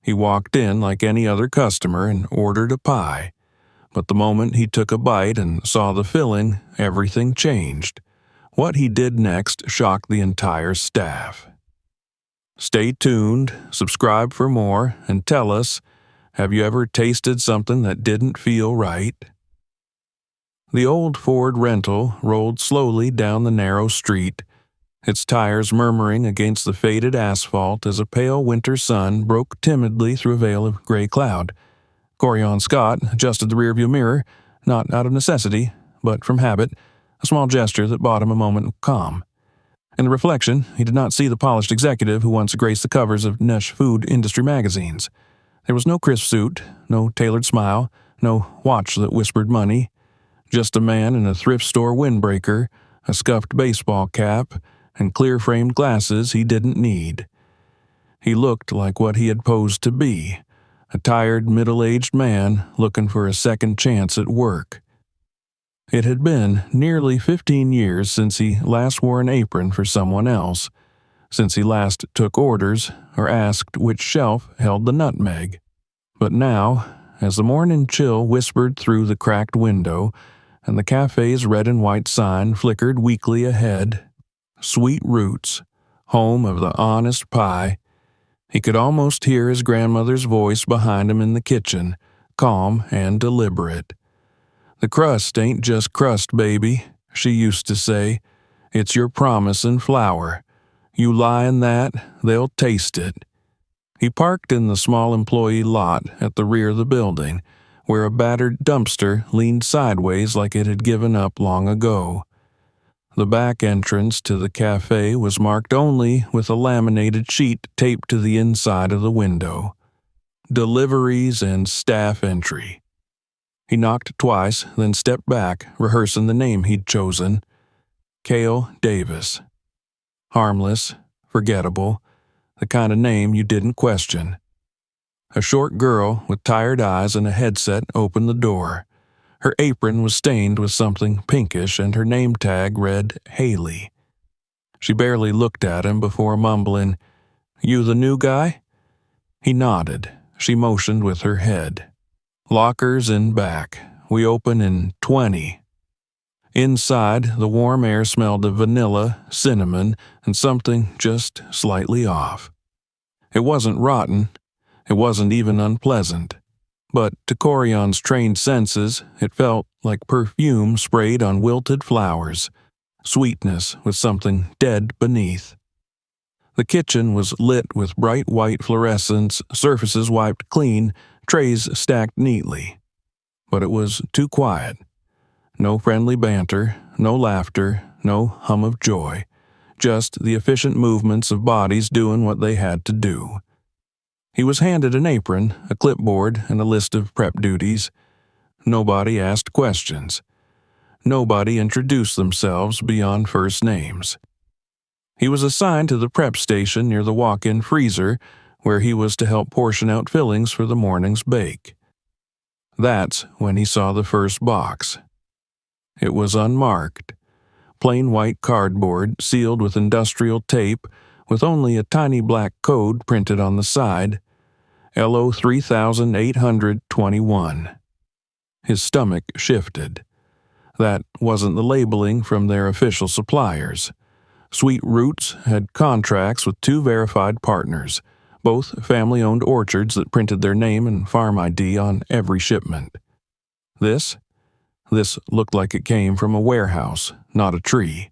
He walked in like any other customer and ordered a pie. But the moment he took a bite and saw the filling, everything changed. What he did next shocked the entire staff. Stay tuned, subscribe for more, and tell us, have you ever tasted something that didn't feel right? The old Ford rental rolled slowly down the narrow street, its tires murmuring against the faded asphalt as a pale winter sun broke timidly through a veil of gray cloud. Corian Scott adjusted the rearview mirror, not out of necessity, but from habit, a small gesture that bought him a moment of calm. In the reflection, he did not see the polished executive who once graced the covers of niche food industry magazines. There was no crisp suit, no tailored smile, no watch that whispered money. Just a man in a thrift store windbreaker, a scuffed baseball cap, and clear-framed glasses he didn't need. He looked like what he had posed to be, a tired, middle-aged man looking for a second chance at work. It had been nearly 15 years since he last wore an apron for someone else, since he last took orders or asked which shelf held the nutmeg. But now, as the morning chill whispered through the cracked window and the cafe's red and white sign flickered weakly ahead, Sweet Roots, home of the honest pie, he could almost hear his grandmother's voice behind him in the kitchen, calm and deliberate. "The crust ain't just crust, baby," she used to say. "It's your promise and flour. You lie in that, they'll taste it." He parked in the small employee lot at the rear of the building, where a battered dumpster leaned sideways like it had given up long ago. The back entrance to the cafe was marked only with a laminated sheet taped to the inside of the window. Deliveries and staff entry. He knocked twice, then stepped back, rehearsing the name he'd chosen. Cale Davis. Harmless, forgettable, the kind of name you didn't question. A short girl with tired eyes and a headset opened the door. Her apron was stained with something pinkish and her name tag read Haley. She barely looked at him before mumbling, "You the new guy?" He nodded. She motioned with her head. "Lockers in back. We open in 20. Inside, the warm air smelled of vanilla, cinnamon, and something just slightly off. It wasn't rotten. It wasn't even unpleasant. But to Corian's trained senses, it felt like perfume sprayed on wilted flowers, sweetness with something dead beneath. The kitchen was lit with bright white fluorescence, surfaces wiped clean, trays stacked neatly. But it was too quiet. No friendly banter, no laughter, no hum of joy. Just the efficient movements of bodies doing what they had to do. He was handed an apron, a clipboard, and a list of prep duties. Nobody asked questions. Nobody introduced themselves beyond first names. He was assigned to the prep station near the walk-in freezer, where he was to help portion out fillings for the morning's bake. That's when he saw the first box. It was unmarked. Plain white cardboard sealed with industrial tape, with only a tiny black code printed on the side, LO 3821. His stomach shifted. That wasn't the labeling from their official suppliers. Sweet Roots had contracts with 2 verified partners, both family-owned orchards that printed their name and farm ID on every shipment. This looked like it came from a warehouse, not a tree.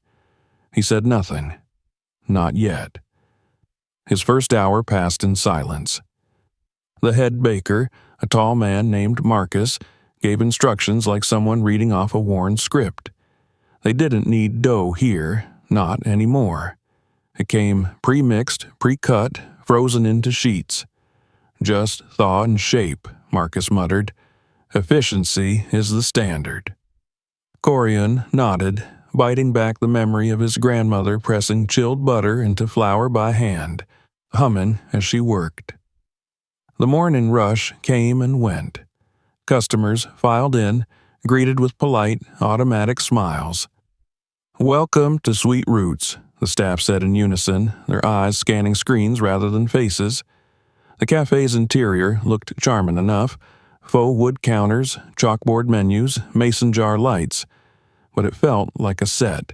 He said nothing. Not yet. His first hour passed in silence. The head baker, a tall man named Marcus, gave instructions like someone reading off a worn script. They didn't need dough here, not anymore. It came pre-mixed, pre-cut, frozen into sheets. "Just thaw and shape," Marcus muttered. "Efficiency is the standard." Corian nodded, biting back the memory of his grandmother pressing chilled butter into flour by hand, humming as she worked. The morning rush came and went. Customers filed in, greeted with polite, automatic smiles. "Welcome to Sweet Roots," the staff said in unison, their eyes scanning screens rather than faces. The cafe's interior looked charming enough: faux wood counters, chalkboard menus, mason jar lights. But it felt like a set.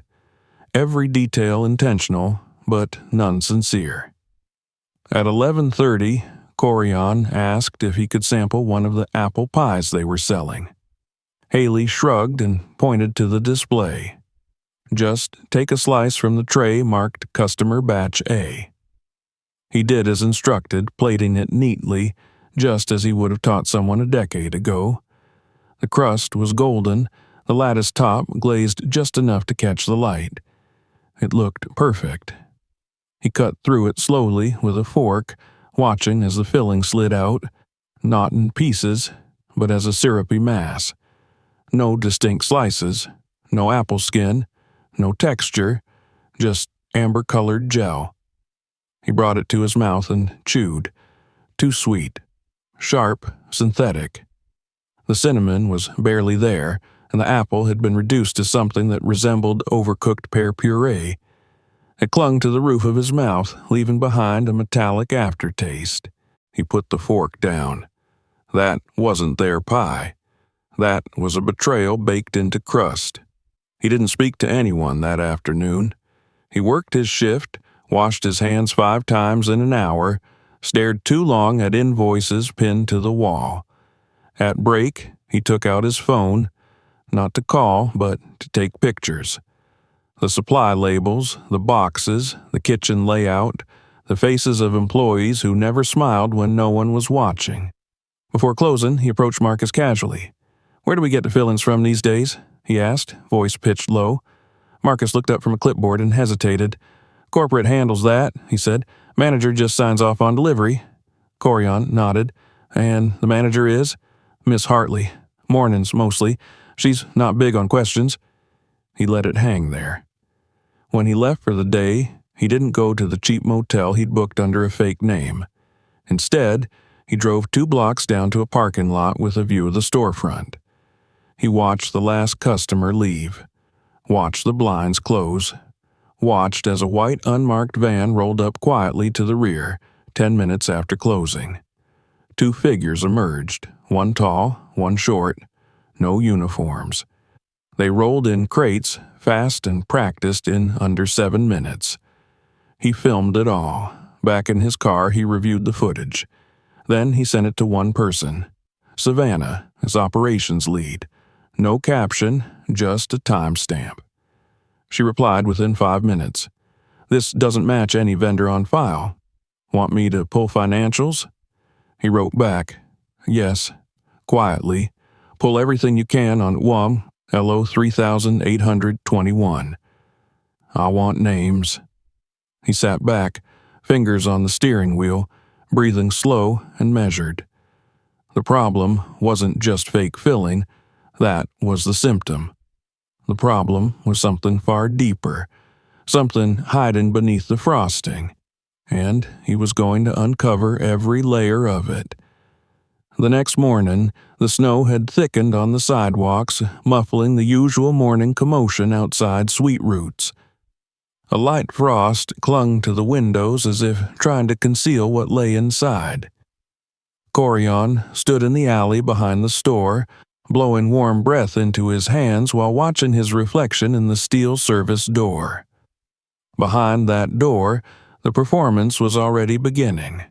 Every detail intentional, but none sincere. At 11:30, Corian asked if he could sample one of the apple pies they were selling. Haley shrugged and pointed to the display. "Just take a slice from the tray marked Customer Batch A." He did as instructed, plating it neatly, just as he would have taught someone a decade ago. The crust was golden, the lattice top glazed just enough to catch the light. It looked perfect. He cut through it slowly with a fork, watching as the filling slid out, not in pieces, but as a syrupy mass. No distinct slices, no apple skin, no texture, just amber-colored gel. He brought it to his mouth and chewed. Too sweet. Sharp, synthetic. The cinnamon was barely there, and the apple had been reduced to something that resembled overcooked pear puree. It clung to the roof of his mouth, leaving behind a metallic aftertaste. He put the fork down. That wasn't their pie. That was a betrayal baked into crust. He didn't speak to anyone that afternoon. He worked his shift, washed his hands 5 times in an hour, stared too long at invoices pinned to the wall. At break, he took out his phone, not to call, but to take pictures. The supply labels, the boxes, the kitchen layout, the faces of employees who never smiled when no one was watching. Before closing, he approached Marcus casually. "Where do we get the fill-ins from these days?" he asked, voice pitched low. Marcus looked up from a clipboard and hesitated. "Corporate handles that," he said. "Manager just signs off on delivery." Corian nodded. "And the manager is?" "Miss Hartley. Mornings, mostly. She's not big on questions." He let it hang there. When he left for the day, he didn't go to the cheap motel he'd booked under a fake name. Instead, he drove 2 blocks down to a parking lot with a view of the storefront. He watched the last customer leave. Watched the blinds close. Watched as a white unmarked van rolled up quietly to the rear, 10 minutes after closing. 2 figures emerged, one tall, one short, no uniforms. They rolled in crates, fast and practiced in under 7 minutes. He filmed it all. Back in his car, he reviewed the footage. Then he sent it to one person, Savannah, his operations lead. No caption, just a timestamp. She replied within 5 minutes. "This doesn't match any vendor on file. Want me to pull financials?" He wrote back, "Yes," quietly. "Pull everything you can on WUM, LO 3821. I want names." He sat back, fingers on the steering wheel, breathing slow and measured. The problem wasn't just fake filling. That was the symptom. The problem was something far deeper, something hiding beneath the frosting, and he was going to uncover every layer of it. The next morning, the snow had thickened on the sidewalks, muffling the usual morning commotion outside Sweet Roots. A light frost clung to the windows as if trying to conceal what lay inside. Corian stood in the alley behind the store, blowing warm breath into his hands while watching his reflection in the steel service door. Behind that door, the performance was already beginning.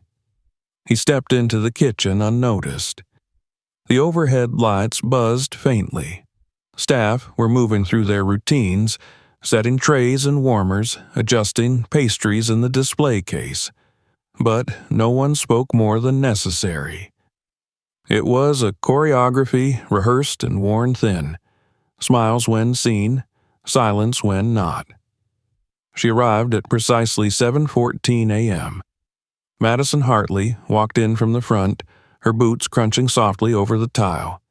He stepped into the kitchen unnoticed. The overhead lights buzzed faintly. Staff were moving through their routines, setting trays and warmers, adjusting pastries in the display case. But no one spoke more than necessary. It was a choreography rehearsed and worn thin. Smiles when seen, silence when not. She arrived at precisely 7:14 a.m. Madison Hartley walked in from the front, her boots crunching softly over the tile.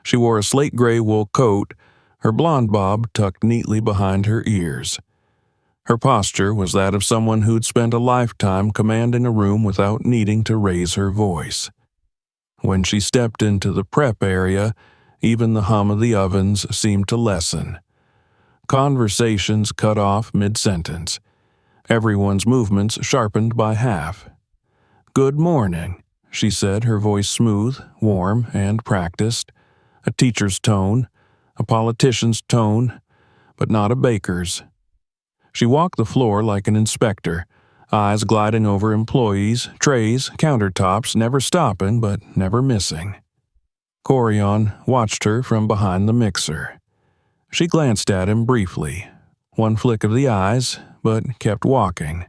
She wore a slate-gray wool coat, her blonde bob tucked neatly behind her ears. Her posture was that of someone who'd spent a lifetime commanding a room without needing to raise her voice. When she stepped into the prep area, even the hum of the ovens seemed to lessen. Conversations cut off mid-sentence. Everyone's movements sharpened by half. "Good morning," she said, her voice smooth, warm, and practiced. A teacher's tone, a politician's tone, but not a baker's. She walked the floor like an inspector, eyes gliding over employees, trays, countertops, never stopping but never missing. Corian watched her from behind the mixer. She glanced at him briefly, one flick of the eyes, but kept walking.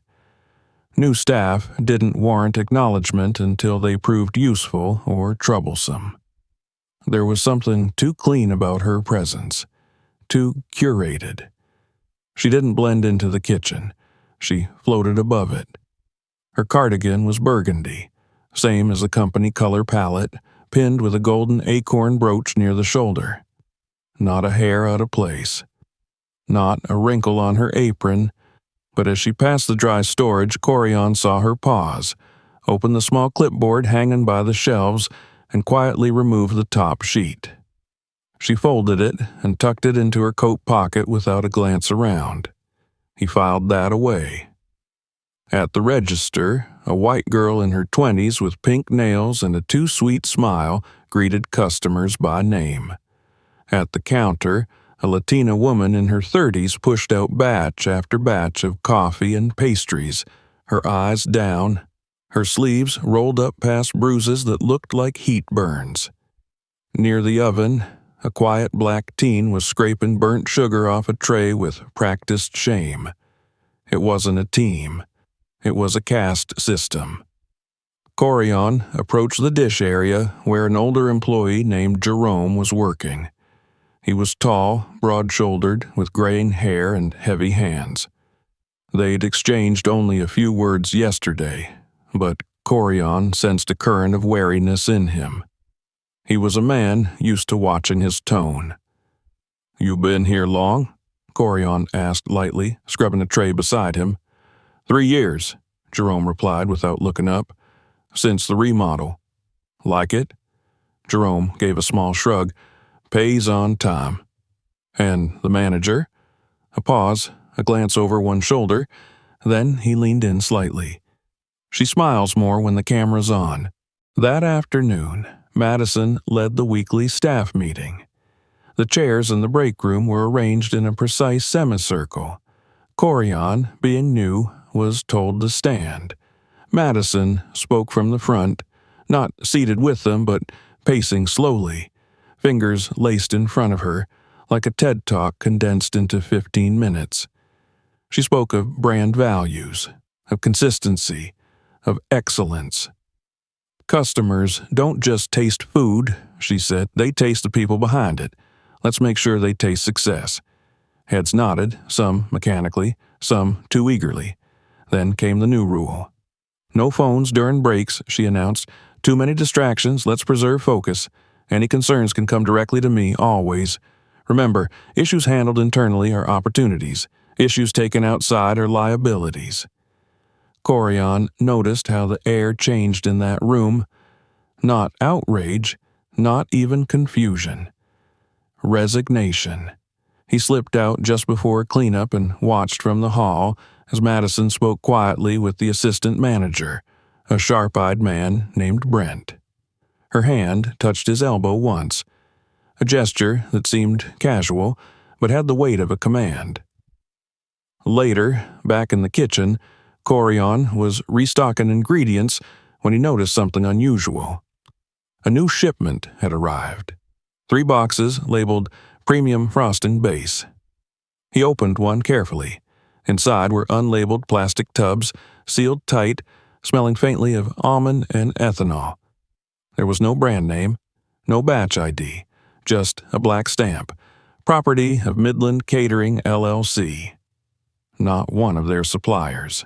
New staff didn't warrant acknowledgement until they proved useful or troublesome. There was something too clean about her presence, too curated. She didn't blend into the kitchen. She floated above it. Her cardigan was burgundy, same as the company color palette, pinned with a golden acorn brooch near the shoulder. Not a hair out of place. Not a wrinkle on her apron, but as she passed the dry storage, Corian saw her pause, open the small clipboard hanging by the shelves, and quietly remove the top sheet. She folded it and tucked it into her coat pocket without a glance around. He filed that away. At the register, a white girl in her 20s with pink nails and a too-sweet smile greeted customers by name. At the counter, a Latina woman in her 30s pushed out batch after batch of coffee and pastries, her eyes down, her sleeves rolled up past bruises that looked like heat burns. Near the oven, a quiet black teen was scraping burnt sugar off a tray with practiced shame. It wasn't a team. It was a caste system. Corian approached the dish area where an older employee named Jerome was working. He was tall, broad-shouldered, with graying hair and heavy hands. They'd exchanged only a few words yesterday, but Corian sensed a current of wariness in him. He was a man used to watching his tone. "You been here long?" Corian asked lightly, scrubbing a tray beside him. 3 years, Jerome replied without looking up. "Since the remodel." "Like it?" Jerome gave a small shrug. "Pays on time." "And the manager?" A pause, a glance over one shoulder, then he leaned in slightly. "She smiles more when the camera's on." That afternoon, Madison led the weekly staff meeting. The chairs in the break room were arranged in a precise semicircle. Corian, being new, was told to stand. Madison spoke from the front, not seated with them, but pacing slowly, fingers laced in front of her, like a TED Talk condensed into 15 minutes. She spoke of brand values, of consistency, of excellence. "Customers don't just taste food," she said. "They taste the people behind it. Let's make sure they taste success." Heads nodded, some mechanically, some too eagerly. Then came the new rule. "No phones during breaks," she announced. "Too many distractions, let's preserve focus. Any concerns can come directly to me, always. Remember, issues handled internally are opportunities. Issues taken outside are liabilities." Corian noticed how the air changed in that room. Not outrage, not even confusion. Resignation. He slipped out just before cleanup and watched from the hall as Madison spoke quietly with the assistant manager, a sharp-eyed man named Brent. Her hand touched his elbow once, a gesture that seemed casual but had the weight of a command. Later, back in the kitchen, Corian was restocking ingredients when he noticed something unusual. A new shipment had arrived. 3 boxes labeled Premium Frosting Base. He opened one carefully. Inside were unlabeled plastic tubs, sealed tight, smelling faintly of almond and ethanol. There was no brand name, no batch ID, just a black stamp, property of Midland Catering, LLC. Not one of their suppliers.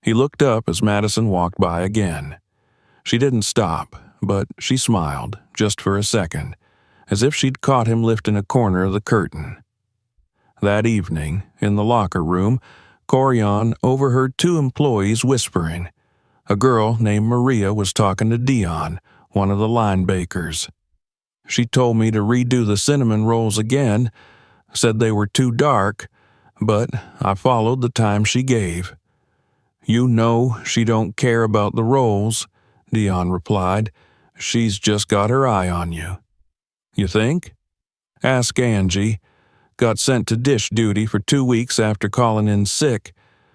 He looked up as Madison walked by again. She didn't stop, but she smiled, just for a second, as if she'd caught him lifting a corner of the curtain. That evening, in the locker room, Corian overheard 2 employees whispering. A girl named Maria was talking to Dion, one of the line bakers. "She told me to redo the cinnamon rolls again, said they were too dark, but I followed the time she gave." "You know she don't care about the rolls," Dion replied. "She's just got her eye on you." "You think?" "Ask Angie. Got sent to dish duty for 2 weeks after calling in sick.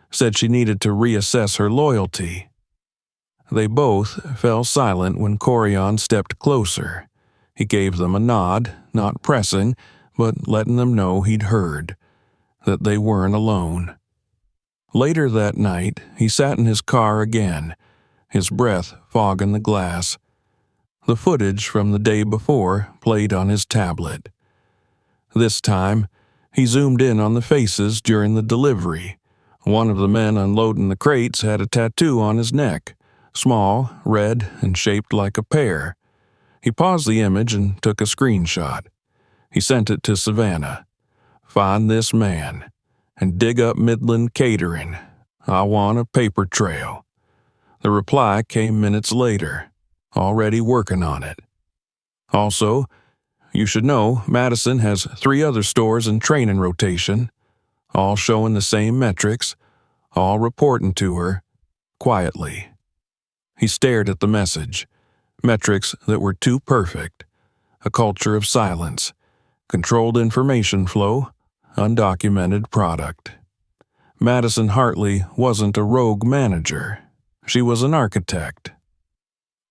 Said she needed to reassess her loyalty." They both fell silent when Corian stepped closer. He gave them a nod, not pressing, but letting them know he'd heard, that they weren't alone. Later that night, he sat in his car again, his breath fogging the glass. The footage from the day before played on his tablet. This time, he zoomed in on the faces during the delivery. One of the men unloading the crates had a tattoo on his neck, small, red, and shaped like a pear. He paused the image and took a screenshot. He sent it to Savannah. "Find this man and dig up Midland Catering. I want a paper trail." The reply came minutes later. "Already working on it." Also, "You should know Madison has 3 other stores in training rotation, all showing the same metrics, all reporting to her, quietly." He stared at the message. Metrics that were too perfect. A culture of silence. Controlled information flow. Undocumented product. Madison Hartley wasn't a rogue manager. She was an architect.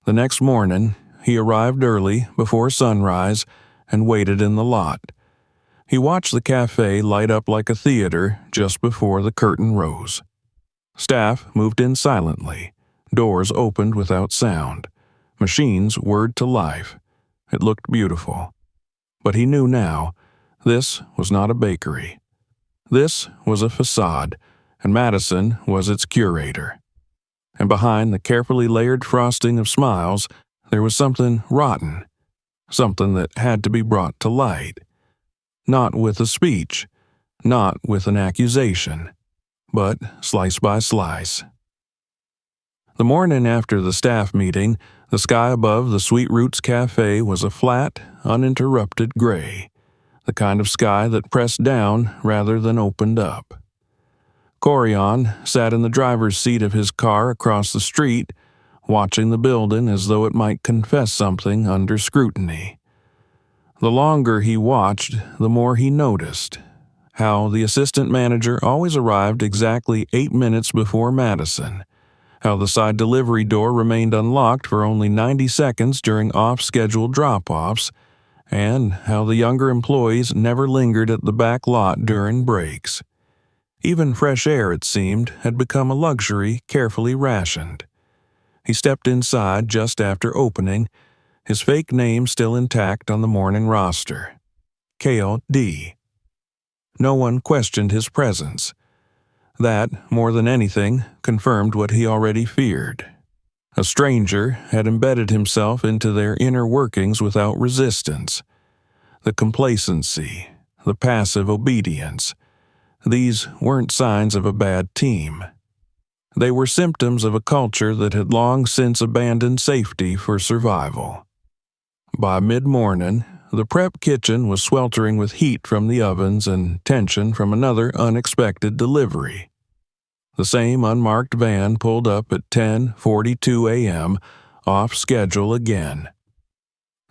The next morning, he arrived early, before sunrise, and waited in the lot. He watched the cafe light up like a theater just before the curtain rose. Staff moved in silently. Doors opened without sound. Machines whirred to life. It looked beautiful. But he knew now, this was not a bakery. This was a facade, and Madison was its curator. And behind the carefully layered frosting of smiles, there was something rotten, something that had to be brought to light. Not with a speech, not with an accusation, but slice by slice. The morning after the staff meeting, the sky above the Sweet Roots Cafe was a flat, uninterrupted gray, the kind of sky that pressed down rather than opened up. Corian sat in the driver's seat of his car across the street, watching the building as though it might confess something under scrutiny. The longer he watched, the more he noticed how the assistant manager always arrived exactly 8 minutes before Madison, how the side delivery door remained unlocked for only 90 seconds during off-schedule drop-offs, and how the younger employees never lingered at the back lot during breaks. Even fresh air, it seemed, had become a luxury carefully rationed. He stepped inside just after opening, his fake name still intact on the morning roster. Cale D. No one questioned his presence. That, more than anything, confirmed what he already feared. A stranger had embedded himself into their inner workings without resistance. The complacency, the passive obedience, these weren't signs of a bad team. They were symptoms of a culture that had long since abandoned safety for survival. By mid-morning, the prep kitchen was sweltering with heat from the ovens and tension from another unexpected delivery. The same unmarked van pulled up at 10:42 a.m., off schedule again.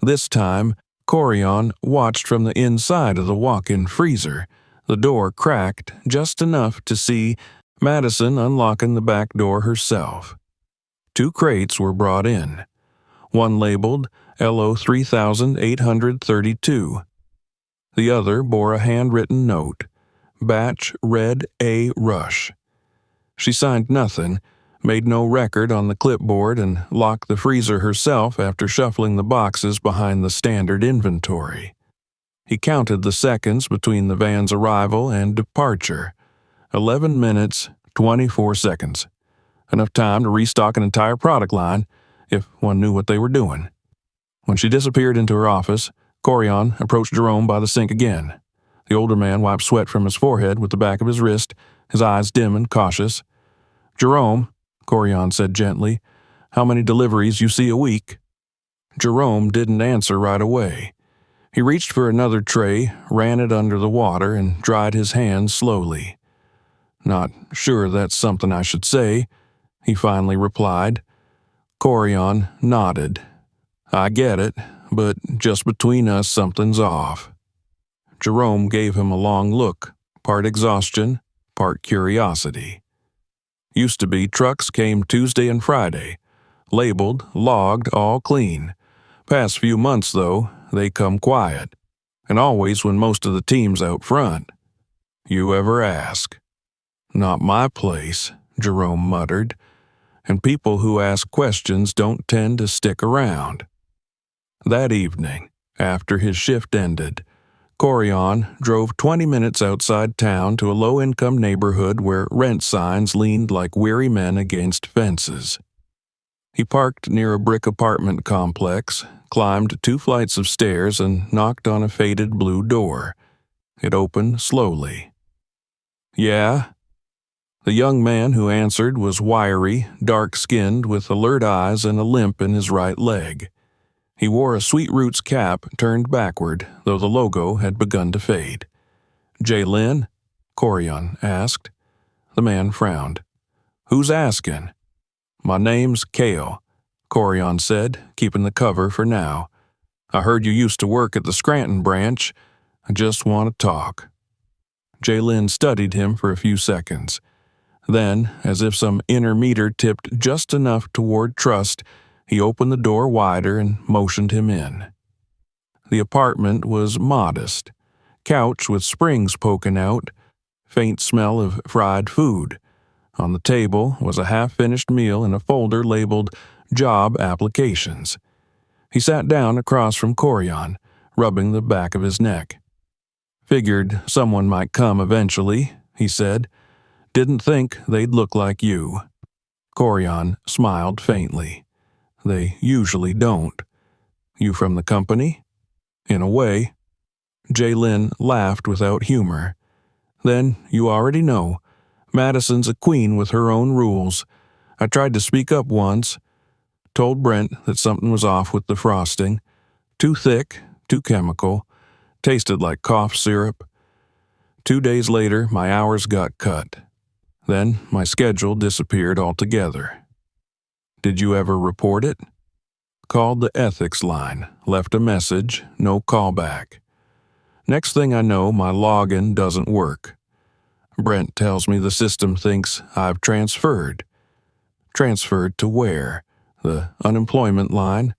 This time, Corian watched from the inside of the walk-in freezer. The door cracked just enough to see Madison unlocking the back door herself. 2 crates were brought in, one labeled LO 3832. The other bore a handwritten note, Batch Red A Rush. She signed nothing, made no record on the clipboard, and locked the freezer herself after shuffling the boxes behind the standard inventory. He counted the seconds between the van's arrival and departure. 11 minutes, 24 seconds. Enough time to restock an entire product line, if one knew what they were doing. When she disappeared into her office, Corian approached Jerome by the sink again. The older man wiped sweat from his forehead with the back of his wrist, his eyes dim and cautious. "Jerome," Corian said gently, "how many deliveries you see a week?" Jerome didn't answer right away. He reached for another tray, ran it under the water, and dried his hands slowly. "Not sure that's something I should say. he finally replied. Corian nodded. I get it, but just between us something's off. Jerome gave him a long look, part exhaustion, part curiosity. Used to be trucks came Tuesday and Friday, labeled, logged, all clean. Past few months, though, they come quiet, and always when most of the team's out front. You ever ask? Not my place, Jerome muttered, and people who ask questions don't tend to stick around. That evening, after his shift ended, Corian drove 20 minutes outside town to a low-income neighborhood where rent signs leaned like weary men against fences. He parked near a brick apartment complex, climbed 2 flights of stairs, and knocked on a faded blue door. It opened slowly. Yeah? The young man who answered was wiry, dark-skinned, with alert eyes and a limp in his right leg. He wore a Sweet Roots cap turned backward, though the logo had begun to fade. Jaylin? Corian asked. The man frowned. Who's asking? My name's Kale, Corian said, keeping the cover for now. I heard you used to work at the Scranton branch. I just want to talk. Jaylin studied him for a few seconds. Then, as if some inner meter tipped just enough toward trust, he opened the door wider and motioned him in. The apartment was modest. Couch with springs poking out, faint smell of fried food. On the table was a half-finished meal in a folder labeled Job Applications. He sat down across from Corian, rubbing the back of his neck. Figured someone might come eventually, he said. Didn't think they'd look like you. Corian smiled faintly. They usually don't. You from the company? In a way. Jaylin laughed without humor. Then, you already know. Madison's a queen with her own rules. I tried to speak up once. Told Brent that something was off with the frosting. Too thick, too chemical. Tasted like cough syrup. 2 days later, my hours got cut. Then, my schedule disappeared altogether. Did you ever report it? Called the ethics line, left a message, no callback. Next thing I know, my login doesn't work. Brent tells me the system thinks I've transferred. Transferred to where? The unemployment line?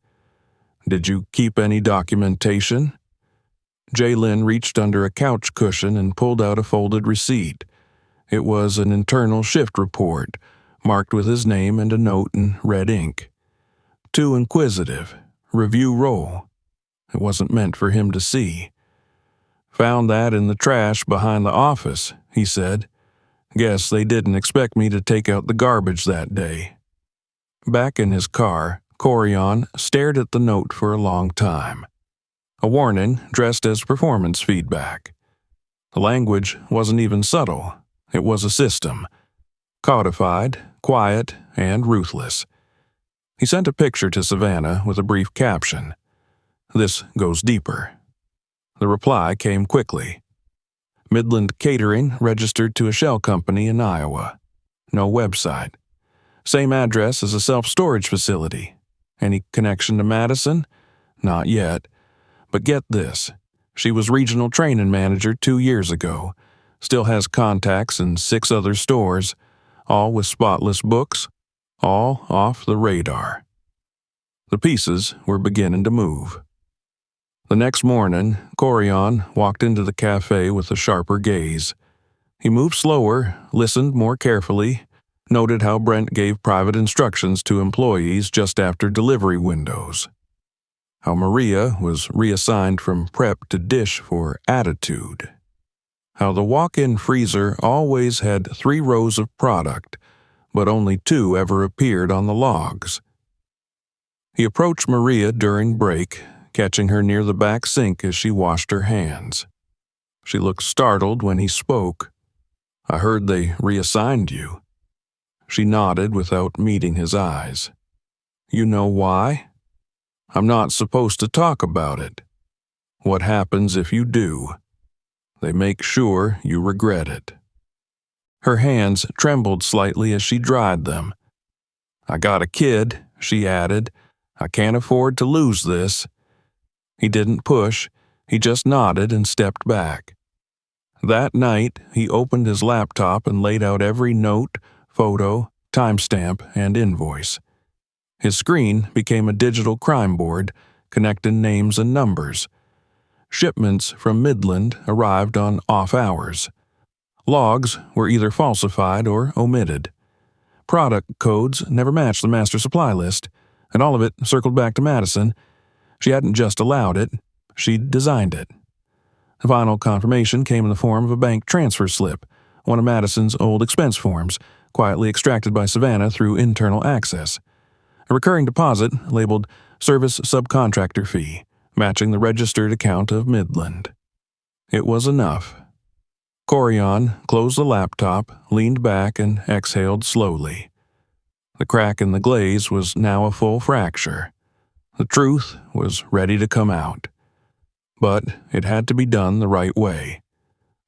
Did you keep any documentation? Jaylin reached under a couch cushion and pulled out a folded receipt. It was an internal shift report, marked with his name and a note in red ink. Too inquisitive. Review roll. It wasn't meant for him to see. Found that in the trash behind the office, he said. Guess they didn't expect me to take out the garbage that day. Back in his car, Corian stared at the note for a long time. A warning dressed as performance feedback. The language wasn't even subtle. It was a system. Codified, quiet, and ruthless. He sent a picture to Savannah with a brief caption. This goes deeper. The reply came quickly. Midland Catering registered to a shell company in Iowa. No website. Same address as a self-storage facility. Any connection to Madison? Not yet. But get this. She was regional training manager 2 years ago. Still has contacts in 6 other stores, all with spotless books, all off the radar. The pieces were beginning to move. The next morning, Corian walked into the cafe with a sharper gaze. He moved slower, listened more carefully, noted how Brent gave private instructions to employees just after delivery windows. How Maria was reassigned from prep to dish for attitude. How the walk-in freezer always had 3 rows of product, but only 2 ever appeared on the logs. He approached Maria during break, catching her near the back sink as she washed her hands. She looked startled when he spoke. I heard they reassigned you. She nodded without meeting his eyes. You know why? I'm not supposed to talk about it. What happens if you do? They make sure you regret it. Her hands trembled slightly as she dried them. "I got a kid," she added. "I can't afford to lose this." He didn't push, he just nodded and stepped back. That night, he opened his laptop and laid out every note, photo, timestamp, and invoice. His screen became a digital crime board, connecting names and numbers. Shipments from Midland arrived on off hours. Logs were either falsified or omitted. Product codes never matched the master supply list, and all of it circled back to Madison. She hadn't just allowed it, she'd designed it. The final confirmation came in the form of a bank transfer slip, one of Madison's old expense forms, quietly extracted by Savannah through internal access. A recurring deposit labeled Service Subcontractor Fee, matching the registered account of Midland. It was enough. Corian closed the laptop, leaned back, and exhaled slowly. The crack in the glaze was now a full fracture. The truth was ready to come out. But it had to be done the right way.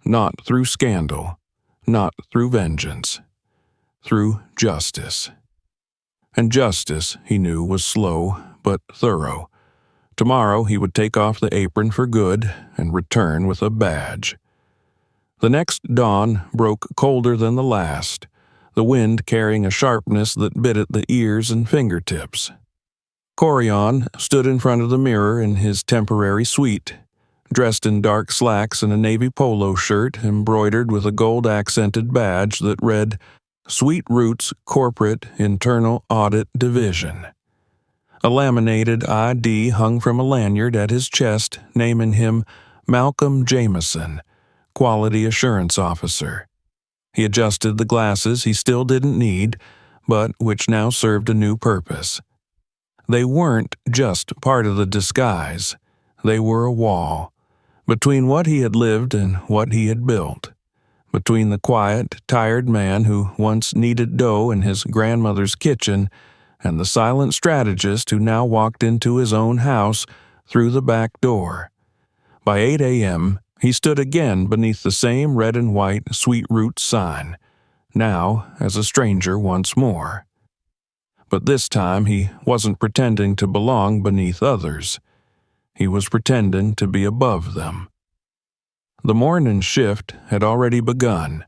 Not through scandal, not through vengeance. Through justice. And justice, he knew, was slow but thorough. Tomorrow he would take off the apron for good and return with a badge. The next dawn broke colder than the last, the wind carrying a sharpness that bit at the ears and fingertips. Corian stood in front of the mirror in his temporary suite, dressed in dark slacks and a navy polo shirt embroidered with a gold-accented badge that read, Sweet Roots Corporate Internal Audit Division. A laminated ID hung from a lanyard at his chest, naming him Malcolm Jameson, Quality Assurance Officer. He adjusted the glasses he still didn't need, but which now served a new purpose. They weren't just part of the disguise. They were a wall, between what he had lived and what he had built. Between the quiet, tired man who once kneaded dough in his grandmother's kitchen and the silent strategist who now walked into his own house through the back door. By 8 a.m., he stood again beneath the same red and white Sweet Roots sign, now as a stranger once more. But this time he wasn't pretending to belong beneath others. He was pretending to be above them. The morning shift had already begun.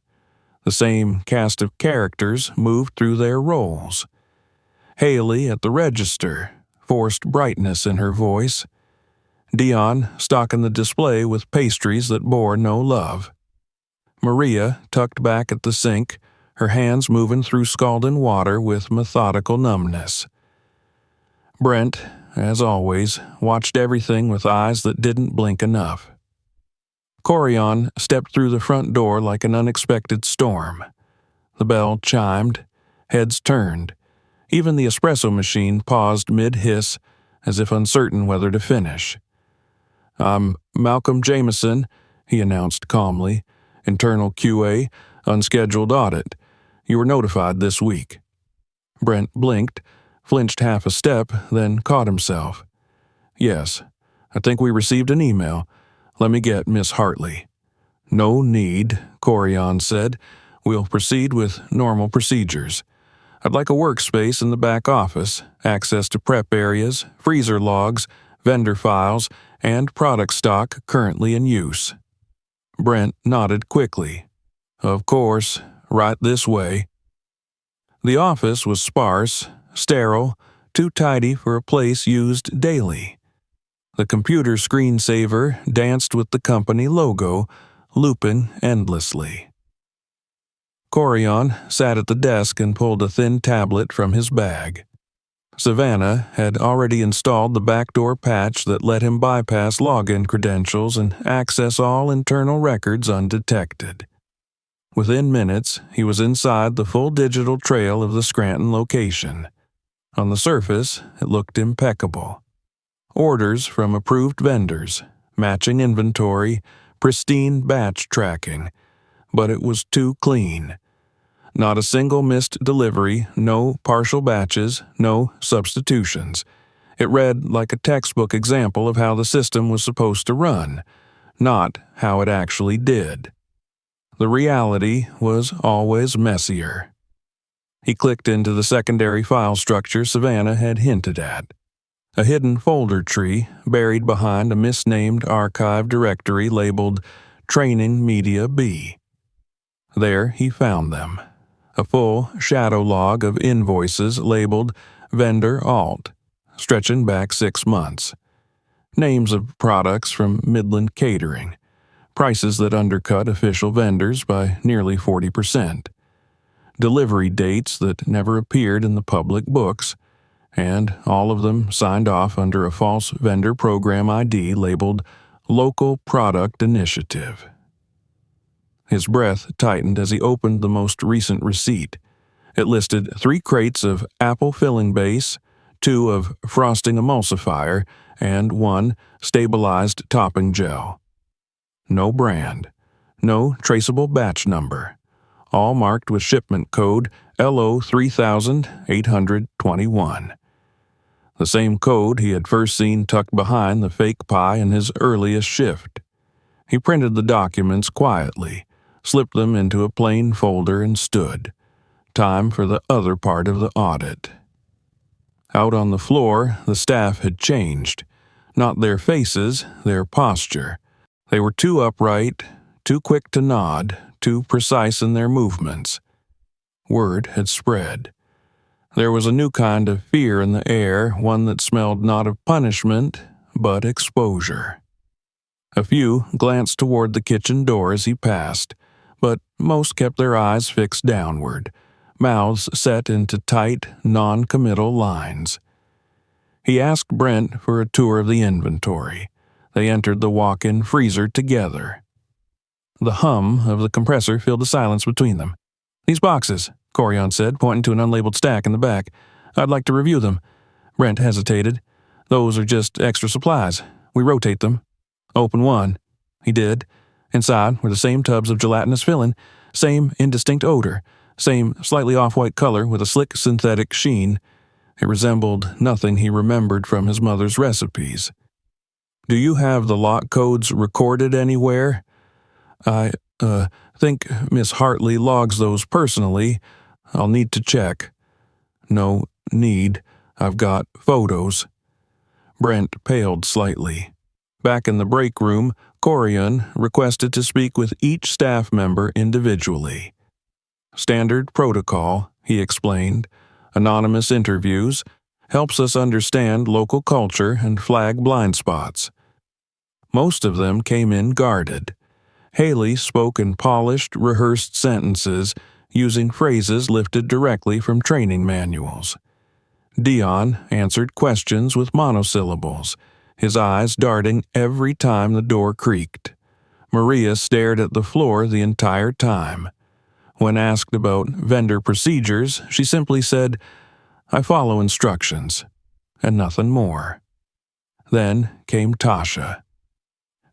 The same cast of characters moved through their roles. Haley at the register, forced brightness in her voice. Dion stocking the display with pastries that bore no love. Maria tucked back at the sink, her hands moving through scalding water with methodical numbness. Brent, as always, watched everything with eyes that didn't blink enough. Corian stepped through the front door like an unexpected storm. The bell chimed, heads turned. Even the espresso machine paused mid-hiss, as if uncertain whether to finish. "I'm Malcolm Jameson," he announced calmly. "Internal QA, unscheduled audit. You were notified this week." Brent blinked, flinched half a step, then caught himself. "Yes, I think we received an email. Let me get Miss Hartley." "No need," Corian said. "We'll proceed with normal procedures. I'd like a workspace in the back office, access to prep areas, freezer logs, vendor files, and product stock currently in use." Brent nodded quickly. "Of course, right this way." The office was sparse, sterile, too tidy for a place used daily. The computer screensaver danced with the company logo, looping endlessly. Corian sat at the desk and pulled a thin tablet from his bag. Savannah had already installed the backdoor patch that let him bypass login credentials and access all internal records undetected. Within minutes, he was inside the full digital trail of the Scranton location. On the surface, it looked impeccable. Orders from approved vendors, matching inventory, pristine batch tracking, but it was too clean. Not a single missed delivery, no partial batches, no substitutions. It read like a textbook example of how the system was supposed to run, not how it actually did. The reality was always messier. He clicked into the secondary file structure Savannah had hinted at. A hidden folder tree buried behind a misnamed archive directory labeled Training Media B. There he found them. A full shadow log of invoices labeled Vendor Alt, stretching back 6 months. Names of products from Midland Catering, prices that undercut official vendors by nearly 40%, delivery dates that never appeared in the public books, and all of them signed off under a false vendor program ID labeled Local Product Initiative. His breath tightened as he opened the most recent receipt. It listed 3 crates of apple filling base, 2 of frosting emulsifier, and 1 stabilized topping gel. No brand, no traceable batch number, all marked with shipment code LO 3821. The same code he had first seen tucked behind the fake pie in his earliest shift. He printed the documents quietly, slipped them into a plain folder, and stood. Time for the other part of the audit. Out on the floor, the staff had changed. Not their faces, their posture. They were too upright, too quick to nod, too precise in their movements. Word had spread. There was a new kind of fear in the air, one that smelled not of punishment, but exposure. A few glanced toward the kitchen door as he passed, but most kept their eyes fixed downward, mouths set into tight, non-committal lines. He asked Brent for a tour of the inventory. They entered the walk-in freezer together. The hum of the compressor filled the silence between them. "These boxes," Corian said, pointing to an unlabeled stack in the back. "I'd like to review them." Brent hesitated. "Those are just extra supplies. We rotate them." "Open one." He did. Inside were the same tubs of gelatinous filling, same indistinct odor, same slightly off-white color with a slick synthetic sheen. It resembled nothing he remembered from his mother's recipes. "Do you have the lot codes recorded anywhere?" I think Miss Hartley logs those personally. I'll need to check." "No need. I've got photos." Brent paled slightly. Back in the break room, Corian requested to speak with each staff member individually. "Standard protocol," he explained. "Anonymous interviews. Helps us understand local culture and flag blind spots." Most of them came in guarded. Haley spoke in polished, rehearsed sentences, using phrases lifted directly from training manuals. Dion answered questions with monosyllables, his eyes darting every time the door creaked. Maria stared at the floor the entire time. When asked about vendor procedures, she simply said, "I follow instructions," and nothing more. Then came Tasha.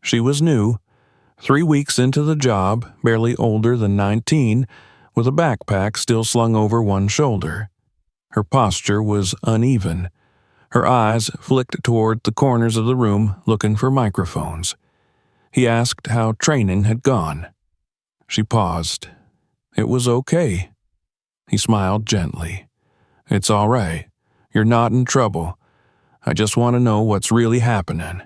She was new, 3 weeks into the job, barely older than 19, with a backpack still slung over one shoulder. Her posture was uneven. Her eyes flicked toward the corners of the room, looking for microphones. He asked how training had gone. She paused. "It was okay." He smiled gently. "It's all right. You're not in trouble. I just want to know what's really happening."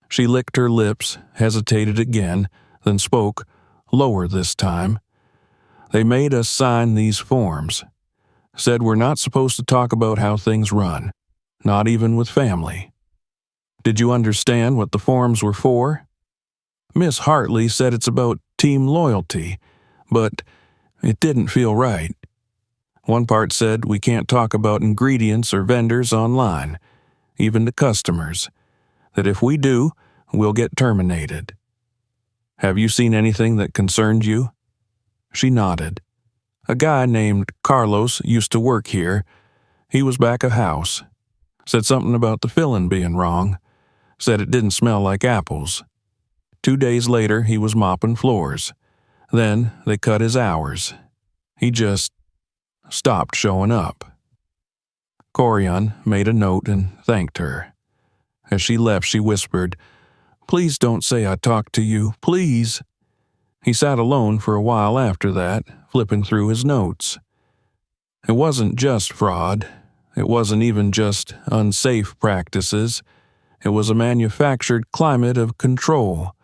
She licked her lips, hesitated again, then spoke, lower this time. "They made us sign these forms. Said we're not supposed to talk about how things run, not even with family." "Did you understand what the forms were for?" "Miss Hartley said it's about team loyalty, but it didn't feel right. One part said we can't talk about ingredients or vendors online, even to customers. That if we do, we'll get terminated." "Have you seen anything that concerned you?" She nodded. "A guy named Carlos used to work here. He was back of house. Said something about the filling being wrong. Said it didn't smell like apples. 2 days later, he was mopping floors. Then they cut his hours. He just stopped showing up." Corian made a note and thanked her. As she left, she whispered, "Please don't say I talked to you, please." He sat alone for a while after that, flipping through his notes. It wasn't just fraud. It wasn't even just unsafe practices. It was a manufactured climate of control.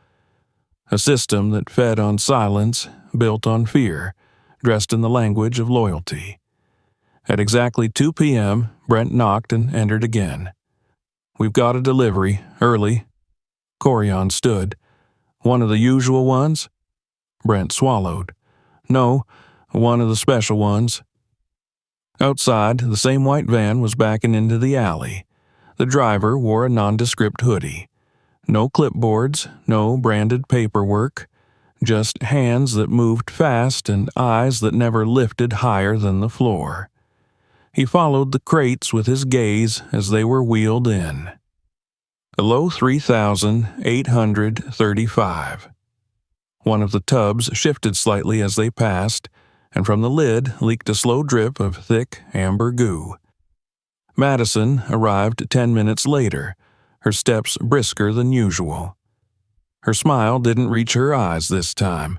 A system that fed on silence, built on fear, dressed in the language of loyalty. At exactly 2 p.m., Brent knocked and entered again. "We've got a delivery, early." Corian stood. "One of the usual ones?" Brent swallowed. "No, one of the special ones." Outside, the same white van was backing into the alley. The driver wore a nondescript hoodie. No clipboards, no branded paperwork, just hands that moved fast and eyes that never lifted higher than the floor. He followed the crates with his gaze as they were wheeled in. A low 3,835. One of the tubs shifted slightly as they passed, and from the lid leaked a slow drip of thick amber goo. Madison arrived 10 minutes later, her steps brisker than usual. Her smile didn't reach her eyes this time.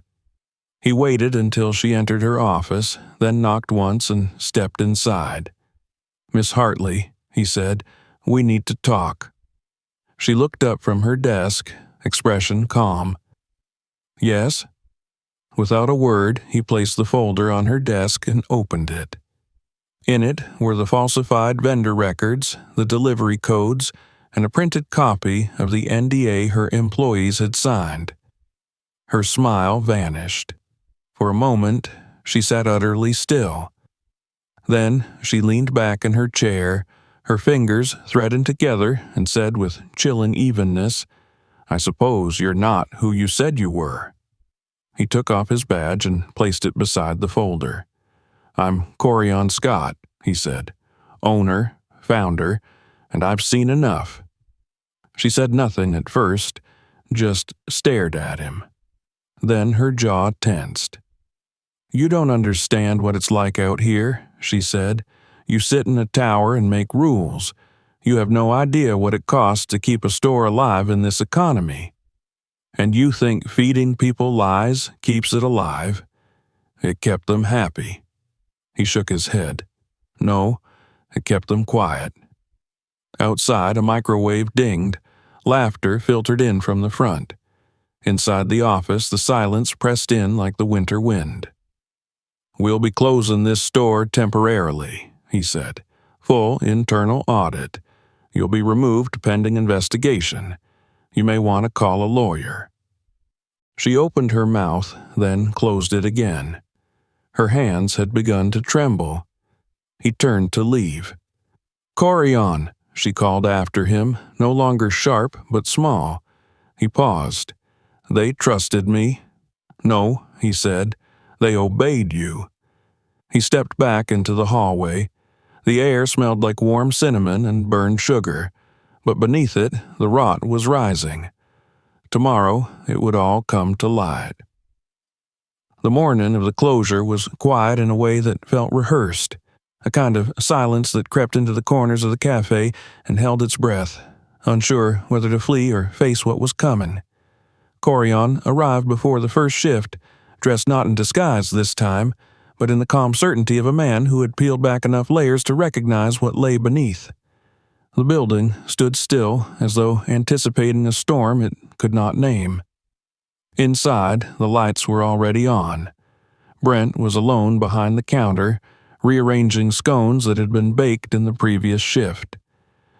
He waited until she entered her office, then knocked once and stepped inside. "Miss Hartley," he said, "we need to talk." She looked up from her desk, expression calm. "Yes?" Without a word, he placed the folder on her desk and opened it. In it were the falsified vendor records, the delivery codes, and a printed copy of the NDA her employees had signed. Her smile vanished. For a moment, she sat utterly still. Then she leaned back in her chair, her fingers threaded together, and said with chilling evenness, "I suppose you're not who you said you were." He took off his badge and placed it beside the folder. "I'm Corian Scott," he said. "Owner, founder, and I've seen enough." She said nothing at first, just stared at him. Then her jaw tensed. "You don't understand what it's like out here," she said. "You sit in a tower and make rules. You have no idea what it costs to keep a store alive in this economy. And you think feeding people lies keeps it alive? It kept them happy." He shook his head. "No, it kept them quiet." Outside, a microwave dinged. Laughter filtered in from the front. Inside the office, the silence pressed in like the winter wind. "We'll be closing this store temporarily," he said. "Full internal audit. You'll be removed pending investigation. You may want to call a lawyer." She opened her mouth, then closed it again. Her hands had begun to tremble. He turned to leave. "Corian," she called after him, no longer sharp but small. He paused. "They trusted me." "No," he said. "They obeyed you." He stepped back into the hallway. The air smelled like warm cinnamon and burned sugar, but beneath it the rot was rising. Tomorrow it would all come to light. The morning of the closure was quiet in a way that felt rehearsed, a kind of silence that crept into the corners of the cafe and held its breath, unsure whether to flee or face what was coming. Corian arrived before the first shift, dressed not in disguise this time, but in the calm certainty of a man who had peeled back enough layers to recognize what lay beneath. The building stood still, as though anticipating a storm it could not name. Inside, the lights were already on. Brent was alone behind the counter, rearranging scones that had been baked in the previous shift.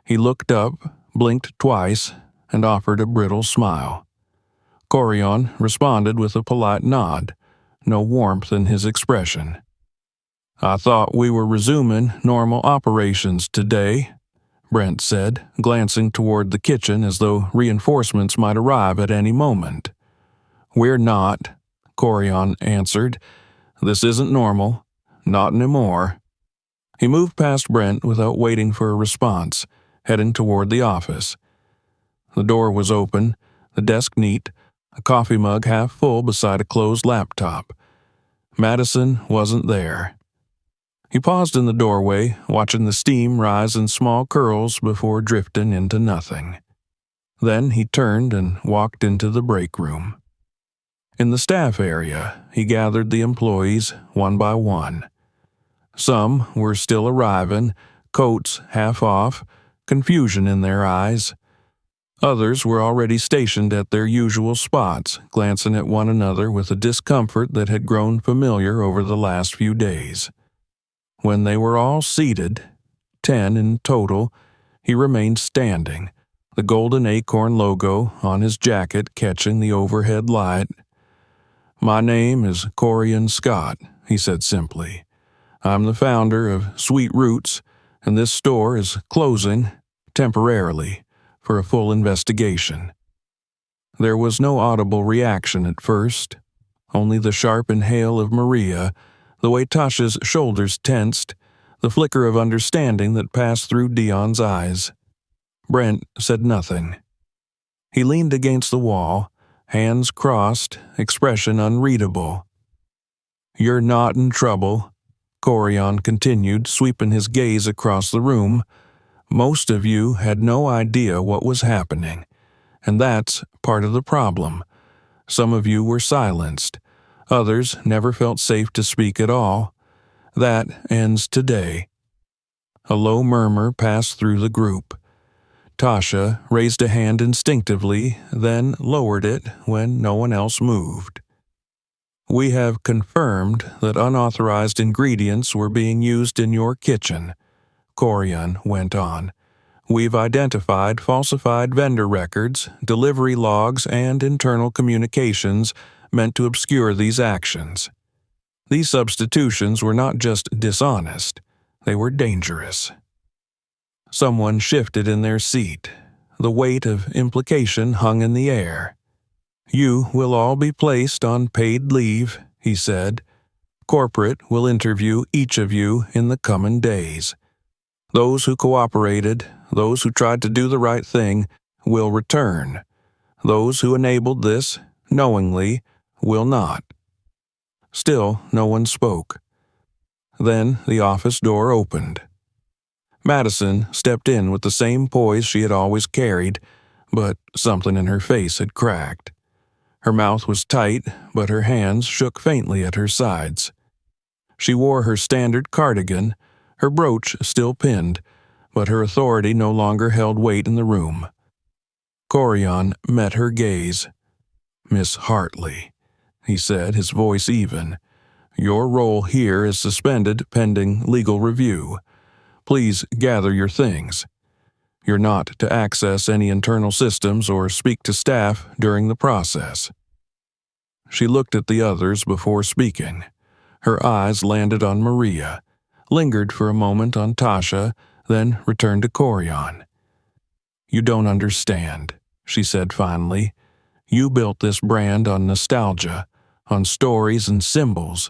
He looked up, blinked twice, and offered a brittle smile. Corian responded with a polite nod, no warmth in his expression. "I thought we were resuming normal operations today," Brent said, glancing toward the kitchen as though reinforcements might arrive at any moment. "We're not," Corian answered. "This isn't normal. Not anymore." He moved past Brent without waiting for a response, heading toward the office. The door was open, the desk neat, a coffee mug half full beside a closed laptop. Madison wasn't there. He paused in the doorway, watching the steam rise in small curls before drifting into nothing. Then he turned and walked into the break room. In the staff area, he gathered the employees one by one. Some were still arriving, coats half off, confusion in their eyes. Others were already stationed at their usual spots, glancing at one another with a discomfort that had grown familiar over the last few days. When they were all seated, 10 in total, he remained standing, the golden acorn logo on his jacket catching the overhead light. "My name is Corian Scott," he said simply. "I'm the founder of Sweet Roots, and this store is closing, temporarily, for a full investigation." There was no audible reaction at first, only the sharp inhale of Maria, the way Tasha's shoulders tensed, the flicker of understanding that passed through Dion's eyes. Brent said nothing. He leaned against the wall, hands crossed, expression unreadable. "You're not in trouble," Corian continued, sweeping his gaze across the room. "Most of you had no idea what was happening, and that's part of the problem. Some of you were silenced. Others never felt safe to speak at all. That ends today." A low murmur passed through the group. Tasha raised a hand instinctively, then lowered it when no one else moved. "We have confirmed that unauthorized ingredients were being used in your kitchen," Corian went on. "We've identified falsified vendor records, delivery logs, and internal communications meant to obscure these actions. These substitutions were not just dishonest, they were dangerous." Someone shifted in their seat. The weight of implication hung in the air. "You will all be placed on paid leave," he said. "Corporate will interview each of you in the coming days. Those who cooperated, those who tried to do the right thing, will return. Those who enabled this, knowingly, will not." Still, no one spoke. Then the office door opened. Madison stepped in with the same poise she had always carried, but something in her face had cracked. Her mouth was tight, but her hands shook faintly at her sides. She wore her standard cardigan, her brooch still pinned, but her authority no longer held weight in the room. Corian met her gaze. "Miss Hartley," he said, his voice even, "your role here is suspended pending legal review. Please gather your things. You're not to access any internal systems or speak to staff during the process." She looked at the others before speaking. Her eyes landed on Maria, lingered for a moment on Tasha, then returned to Corian. "You don't understand," she said finally. "You built this brand on nostalgia, on stories and symbols.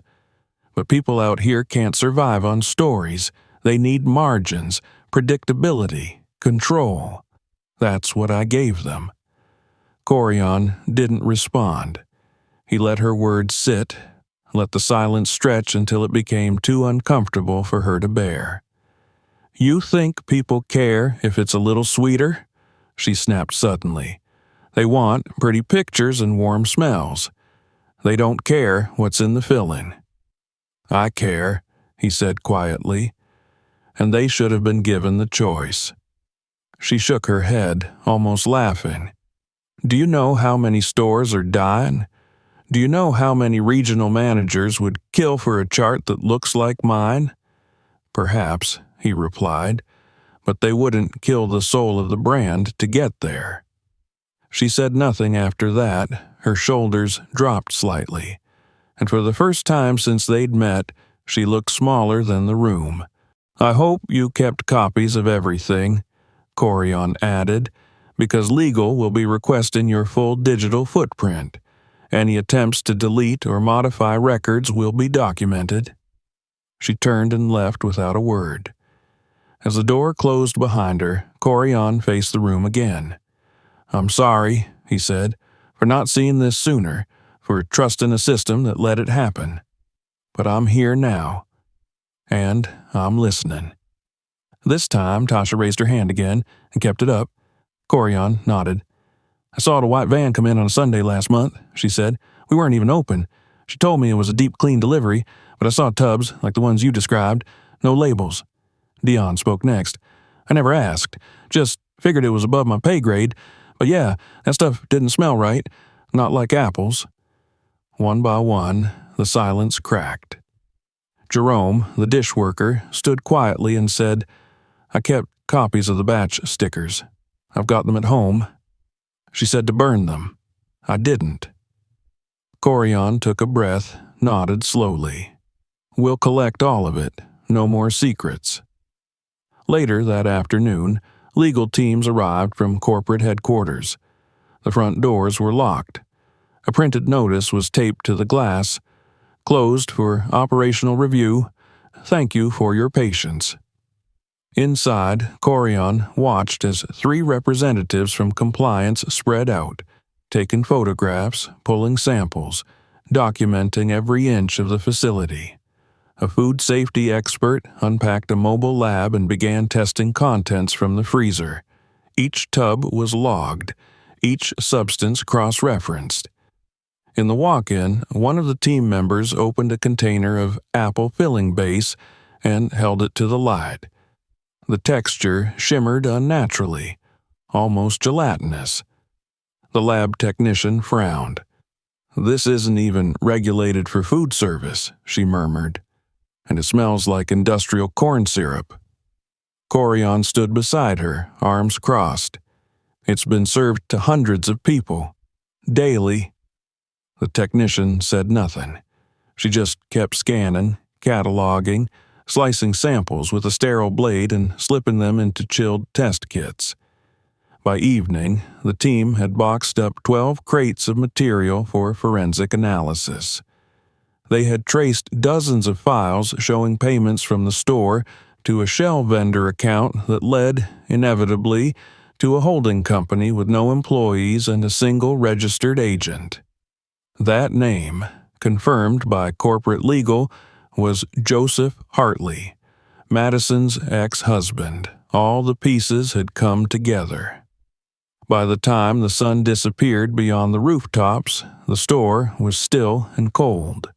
But people out here can't survive on stories. They need margins, predictability, control. That's what I gave them." Corian didn't respond. He let her words sit, let the silence stretch until it became too uncomfortable for her to bear. "You think people care if it's a little sweeter?" she snapped suddenly. "They want pretty pictures and warm smells. They don't care what's in the filling." "I care," he said quietly, "and they should have been given the choice." She shook her head, almost laughing. "Do you know how many stores are dying? Do you know how many regional managers would kill for a chart that looks like mine?" "Perhaps," he replied, "but they wouldn't kill the soul of the brand to get there." She said nothing after that. Her shoulders dropped slightly, and for the first time since they'd met, she looked smaller than the room. "I hope you kept copies of everything," Corian added, "because legal will be requesting your full digital footprint. Any attempts to delete or modify records will be documented." She turned and left without a word. As the door closed behind her, Corian faced the room again. "I'm sorry," he said, "for not seeing this sooner, for trusting a system that let it happen. But I'm here now, and I'm listening." This time, Tasha raised her hand again and kept it up. Corian nodded. "I saw the white van come in on a Sunday last month," she said. "We weren't even open. She told me it was a deep clean delivery, but I saw tubs like the ones you described, no labels. Dion spoke next. I never asked, just figured it was above my pay grade, but yeah, that stuff didn't smell right, not like apples. One by one, the silence cracked. Jerome, the dishworker, stood quietly and said, I kept copies of the batch stickers. I've got them at home. She said to burn them. I didn't. Corian took a breath, nodded slowly. We'll collect all of it. No more secrets. Later that afternoon, legal teams arrived from corporate headquarters. The front doors were locked. A printed notice was taped to the glass. Closed for operational review. Thank you for your patience. Inside, Corian watched as 3 representatives from compliance spread out, taking photographs, pulling samples, documenting every inch of the facility. A food safety expert unpacked a mobile lab and began testing contents from the freezer. Each tub was logged, each substance cross-referenced. In the walk-in, one of the team members opened a container of apple filling base and held it to the light. The texture shimmered unnaturally, almost gelatinous. The lab technician frowned. This isn't even regulated for food service, she murmured. And it smells like industrial corn syrup. Corian stood beside her, arms crossed. It's been served to hundreds of people. Daily. The technician said nothing. She just kept scanning, cataloging, slicing samples with a sterile blade and slipping them into chilled test kits. By evening, the team had boxed up 12 crates of material for forensic analysis. They had traced dozens of files showing payments from the store to a shell vendor account that led, inevitably, to a holding company with no employees and a single registered agent. That name, confirmed by corporate legal, was Joseph Hartley, Madison's ex-husband. All the pieces had come together. By the time the sun disappeared beyond the rooftops, the store was still and cold.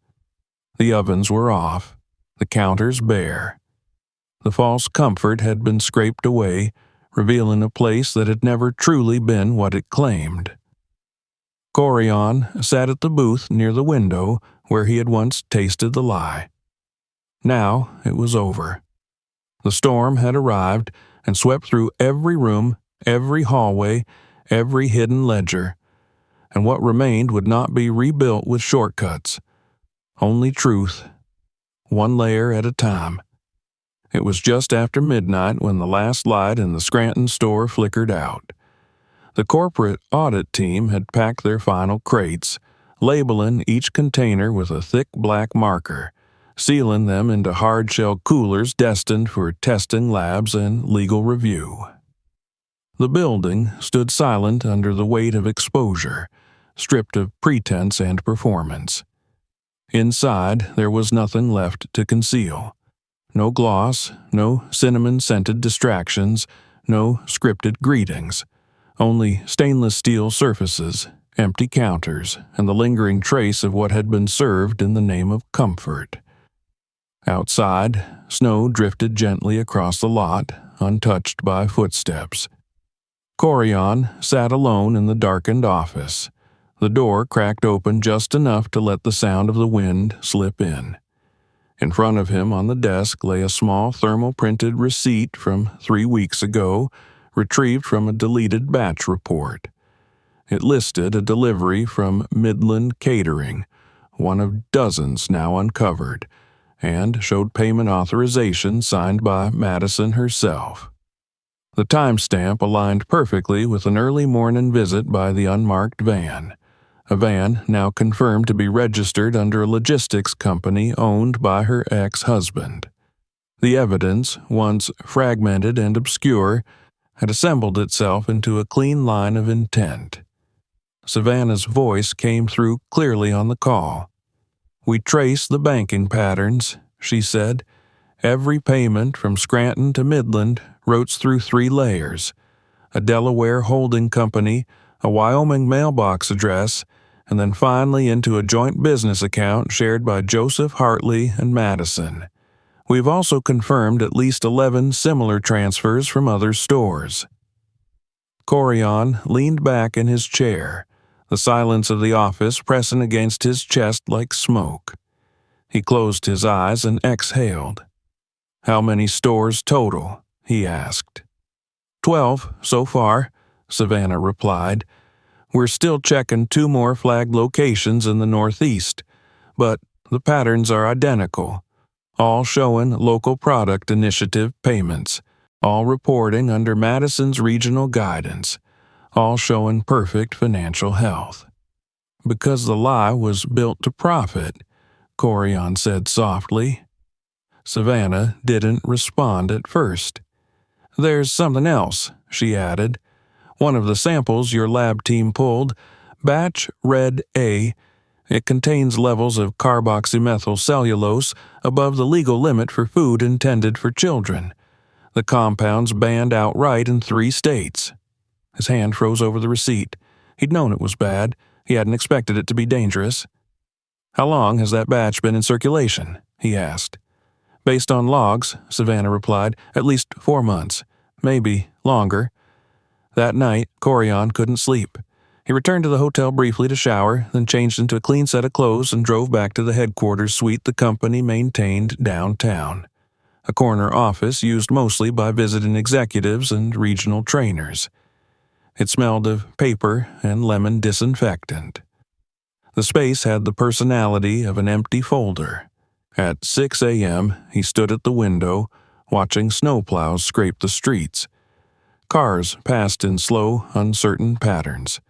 The ovens were off, the counters bare. The false comfort had been scraped away, revealing a place that had never truly been what it claimed. Corian sat at the booth near the window where he had once tasted the lie. Now it was over. The storm had arrived and swept through every room, every hallway, every hidden ledger, and what remained would not be rebuilt with shortcuts. Only truth, one layer at a time. It was just after midnight when the last light in the Scranton store flickered out. The corporate audit team had packed their final crates, labeling each container with a thick black marker, sealing them into hard-shell coolers destined for testing labs and legal review. The building stood silent under the weight of exposure, stripped of pretense and performance. Inside, there was nothing left to conceal. No gloss, no cinnamon-scented distractions, no scripted greetings. Only stainless steel surfaces, empty counters, and the lingering trace of what had been served in the name of comfort. Outside, snow drifted gently across the lot, untouched by footsteps. Corian sat alone in the darkened office. The door cracked open just enough to let the sound of the wind slip in. In front of him on the desk lay a small thermal-printed receipt from 3 weeks ago, retrieved from a deleted batch report. It listed a delivery from Midland Catering, one of dozens now uncovered, and showed payment authorization signed by Madison herself. The timestamp aligned perfectly with an early morning visit by the unmarked van, a van now confirmed to be registered under a logistics company owned by her ex-husband. The evidence, once fragmented and obscure, had assembled itself into a clean line of intent. Savannah's voice came through clearly on the call. "We trace the banking patterns," she said. "Every payment from Scranton to Midland routes through 3 layers, a Delaware holding company, a Wyoming mailbox address, and then finally into a joint business account shared by Joseph Hartley and Madison. We've also confirmed at least 11 similar transfers from other stores. Corian leaned back in his chair, the silence of the office pressing against his chest like smoke. He closed his eyes and exhaled. "How many stores total?" he asked. 12 so far, Savannah replied. "We're still checking 2 more flagged locations in the Northeast, but the patterns are identical, all showing local product initiative payments, all reporting under Madison's regional guidance, all showing perfect financial health." "Because the lie was built to profit," Corian said softly. Savannah didn't respond at first. "There's something else," she added. "One of the samples your lab team pulled, batch Red A, it contains levels of carboxymethylcellulose above the legal limit for food intended for children. The compound's banned outright in 3 states. His hand froze over the receipt. He'd known it was bad. He hadn't expected it to be dangerous. "How long has that batch been in circulation?" he asked. "Based on logs," Savannah replied, "at least 4 months, maybe longer." That night, Corian couldn't sleep. He returned to the hotel briefly to shower, then changed into a clean set of clothes and drove back to the headquarters suite the company maintained downtown, a corner office used mostly by visiting executives and regional trainers. It smelled of paper and lemon disinfectant. The space had the personality of an empty folder. At 6 a.m., he stood at the window, watching snowplows scrape the streets. Cars passed in slow, uncertain patterns.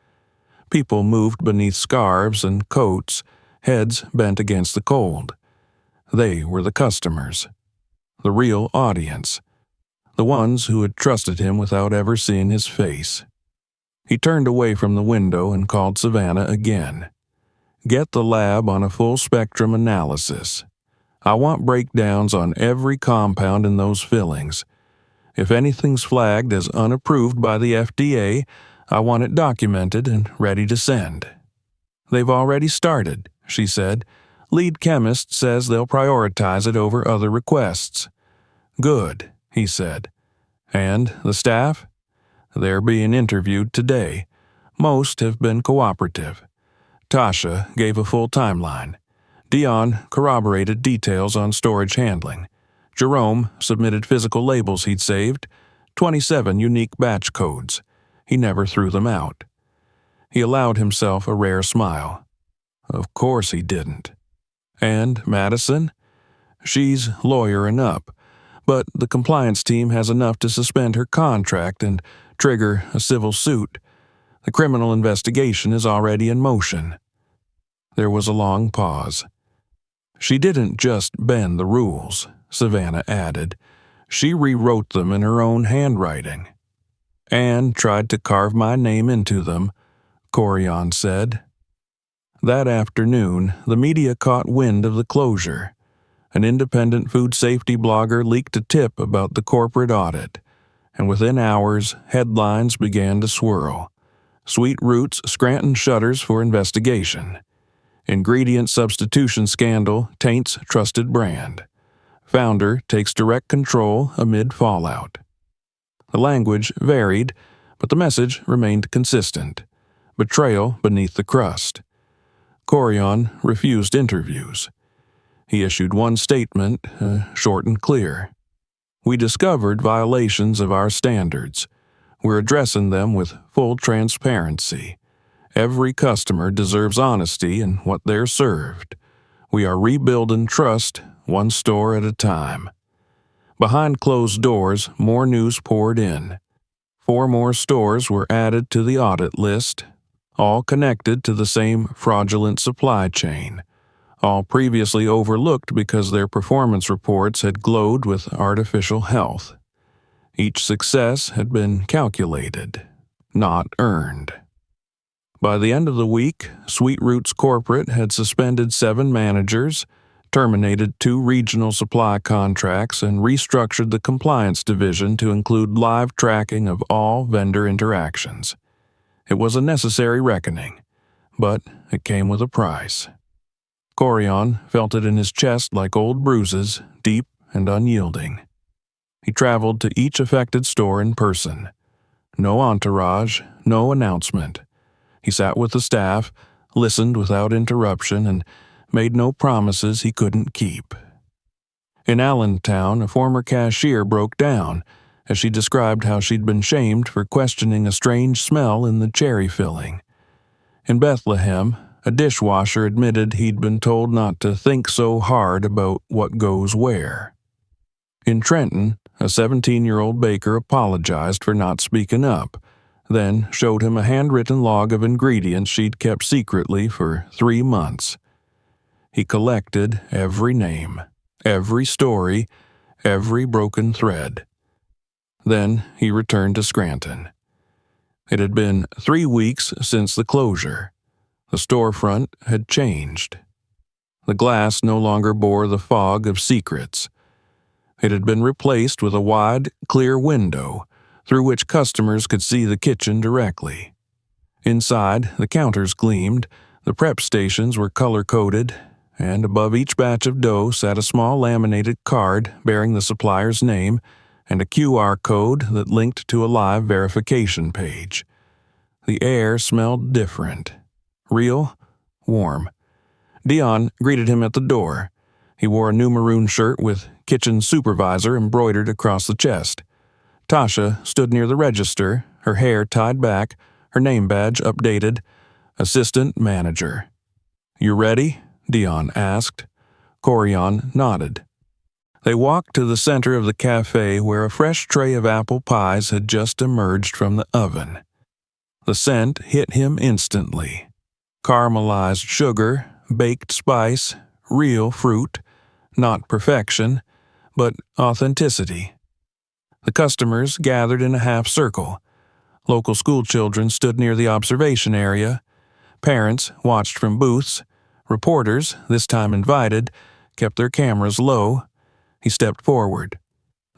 People moved beneath scarves and coats, heads bent against the cold. They were the customers, the real audience, the ones who had trusted him without ever seeing his face. He turned away from the window and called Savannah again. "Get the lab on a full-spectrum analysis. I want breakdowns on every compound in those fillings. If anything's flagged as unapproved by the FDA, I want it documented and ready to send." "They've already started," she said. "Lead chemist says they'll prioritize it over other requests." "Good," he said. "And the staff?" "They're being interviewed today. Most have been cooperative." Tasha gave a full timeline. Dion corroborated details on storage handling. Jerome submitted physical labels he'd saved, 27 unique batch codes. He never threw them out. He allowed himself a rare smile. Of course he didn't. And Madison? She's lawyering up, but the compliance team has enough to suspend her contract and trigger a civil suit. The criminal investigation is already in motion. There was a long pause. "She didn't just bend the rules," Savannah added. "She rewrote them in her own handwriting." "And tried to carve my name into them," Corian said. That afternoon, the media caught wind of the closure. An independent food safety blogger leaked a tip about the corporate audit, and within hours, headlines began to swirl. Sweet Roots Scranton shutters for investigation. Ingredient substitution scandal taints trusted brand. Founder takes direct control amid fallout. The language varied, but the message remained consistent. Betrayal beneath the crust. Corian refused interviews. He issued one statement, short and clear. "We discovered violations of our standards. We're addressing them with full transparency. Every customer deserves honesty in what they're served. We are rebuilding trust, one store at a time." Behind closed doors, more news poured in. 4 more stores were added to the audit list, all connected to the same fraudulent supply chain, all previously overlooked because their performance reports had glowed with artificial health. Each success had been calculated, not earned. By the end of the week, Sweet Roots Corporate had suspended 7 managers, terminated 2 regional supply contracts, and restructured the compliance division to include live tracking of all vendor interactions. It was a necessary reckoning. But it came with a price. Corion felt it in his chest like old bruises, deep and unyielding. He traveled to each affected store in person. No entourage, no announcement. He sat with the staff, listened without interruption, and made no promises he couldn't keep. In Allentown, a former cashier broke down as she described how she'd been shamed for questioning a strange smell in the cherry filling. In Bethlehem, a dishwasher admitted he'd been told not to think so hard about what goes where. In Trenton, a 17-year-old baker apologized for not speaking up, then showed him a handwritten log of ingredients she'd kept secretly for 3 months. He collected every name, every story, every broken thread. Then he returned to Scranton. It had been 3 weeks since the closure. The storefront had changed. The glass no longer bore the fog of secrets. It had been replaced with a wide, clear window through which customers could see the kitchen directly. Inside, the counters gleamed, the prep stations were color-coded, and above each batch of dough sat a small laminated card bearing the supplier's name and a QR code that linked to a live verification page. The air smelled different. Real, warm. Dion greeted him at the door. He wore a new maroon shirt with Kitchen Supervisor embroidered across the chest. Tasha stood near the register, her hair tied back, her name badge updated. Assistant Manager. "You ready?" Dion asked. Corion nodded. They walked to the center of the cafe where a fresh tray of apple pies had just emerged from the oven. The scent hit him instantly. Caramelized sugar, baked spice, real fruit, not perfection, but authenticity. The customers gathered in a half circle. Local school children stood near the observation area. Parents watched from booths. Reporters, this time invited, kept their cameras low. He stepped forward.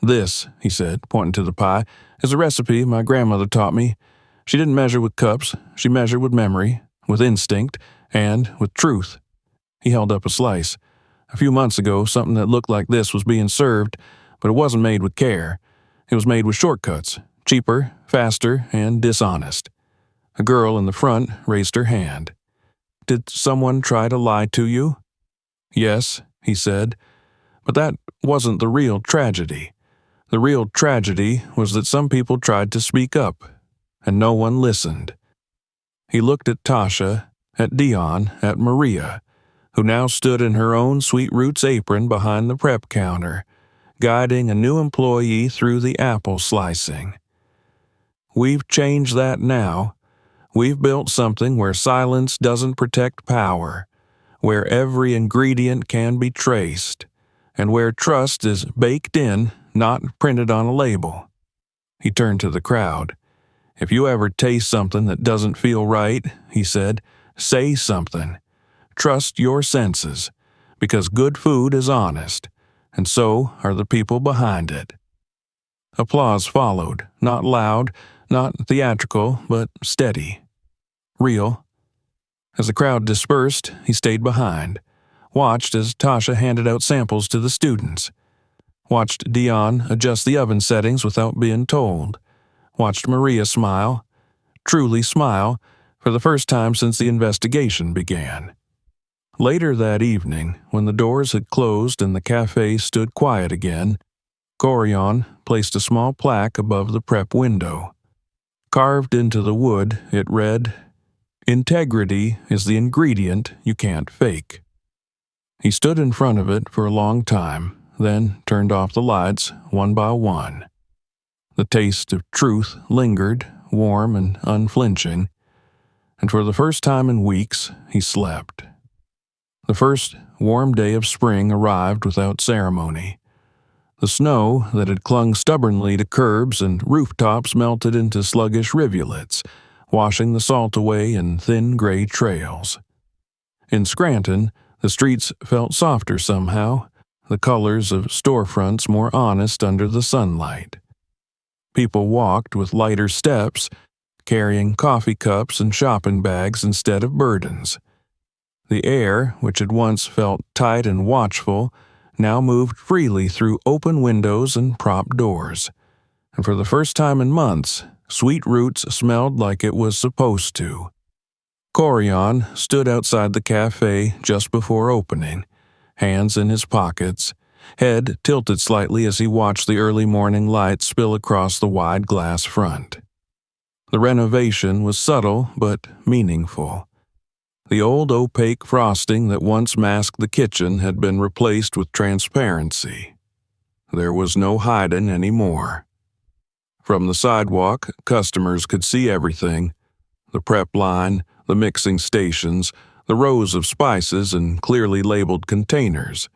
"This," he said, pointing to the pie, "is a recipe my grandmother taught me. She didn't measure with cups. She measured with memory, with instinct, and with truth." He held up a slice. "A few months ago, something that looked like this was being served, but it wasn't made with care. It was made with shortcuts, cheaper, faster, and dishonest." A girl in the front raised her hand. "Did someone try to lie to you?" "Yes," he said, "but that wasn't the real tragedy. The real tragedy was that some people tried to speak up, and no one listened." He looked at Tasha, at Dion, at Maria, who now stood in her own Sweet Roots apron behind the prep counter, guiding a new employee through the apple slicing. "We've changed that now. We've built something where silence doesn't protect power, where every ingredient can be traced, and where trust is baked in, not printed on a label." He turned to the crowd. "If you ever taste something that doesn't feel right," he said, "say something. Trust your senses, because good food is honest, and so are the people behind it." Applause followed, not loud, not theatrical, but steady. Real. As the crowd dispersed, he stayed behind, watched as Tasha handed out samples to the students, watched Dion adjust the oven settings without being told, watched Maria smile, truly smile, for the first time since the investigation began. Later that evening, when the doors had closed and the cafe stood quiet again, Corion placed a small plaque above the prep window. Carved into the wood, it read, "Integrity is the ingredient you can't fake." He stood in front of it for a long time, then turned off the lights one by one. The taste of truth lingered, warm and unflinching, and for the first time in weeks, he slept. The first warm day of spring arrived without ceremony. The snow that had clung stubbornly to curbs and rooftops melted into sluggish rivulets, washing the salt away in thin gray trails. In Scranton, the streets felt softer somehow, the colors of storefronts more honest under the sunlight. People walked with lighter steps, carrying coffee cups and shopping bags instead of burdens. The air, which had once felt tight and watchful, now moved freely through open windows and propped doors. And for the first time in months, Sweet Roots smelled like it was supposed to. Corian stood outside the cafe just before opening, hands in his pockets, head tilted slightly as he watched the early morning light spill across the wide glass front. The renovation was subtle but meaningful. The old opaque frosting that once masked the kitchen had been replaced with transparency. There was no hiding anymore. From the sidewalk, customers could see everything: the prep line, the mixing stations, the rows of spices and clearly labeled containers.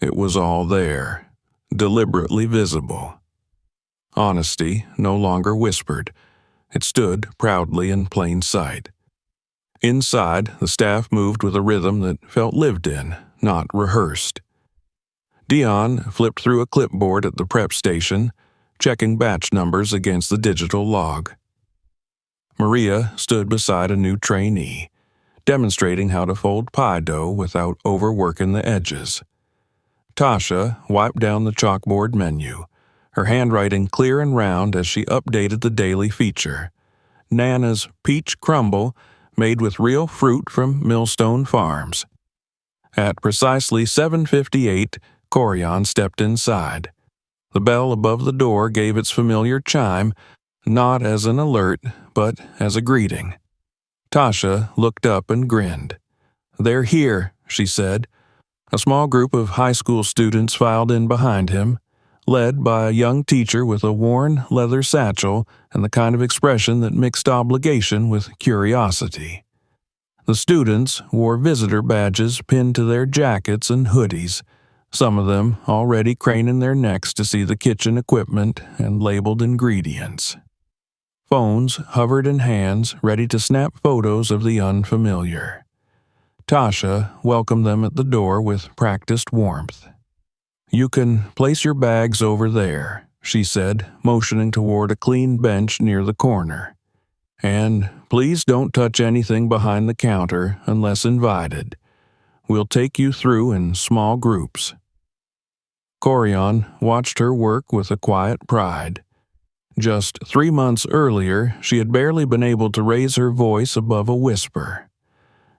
It was all there, deliberately visible. Honesty no longer whispered. It stood proudly in plain sight. Inside, the staff moved with a rhythm that felt lived in, not rehearsed. Dion flipped through a clipboard at the prep station, checking batch numbers against the digital log. Maria stood beside a new trainee, demonstrating how to fold pie dough without overworking the edges. Tasha wiped down the chalkboard menu, her handwriting clear and round as she updated the daily feature: Nana's Peach Crumble, made with real fruit from Millstone Farms. At precisely 7:58, Corian stepped inside. The bell above the door gave its familiar chime, not as an alert, but as a greeting. Tasha looked up and grinned. "They're here," she said. A small group of high school students filed in behind him, led by a young teacher with a worn leather satchel and the kind of expression that mixed obligation with curiosity. The students wore visitor badges pinned to their jackets and hoodies, some of them already craning their necks to see the kitchen equipment and labeled ingredients. Phones hovered in hands, ready to snap photos of the unfamiliar. Tasha welcomed them at the door with practiced warmth. "You can place your bags over there," she said, motioning toward a clean bench near the corner. "And please don't touch anything behind the counter unless invited. We'll take you through in small groups." Corian watched her work with a quiet pride. Just 3 months earlier, she had barely been able to raise her voice above a whisper.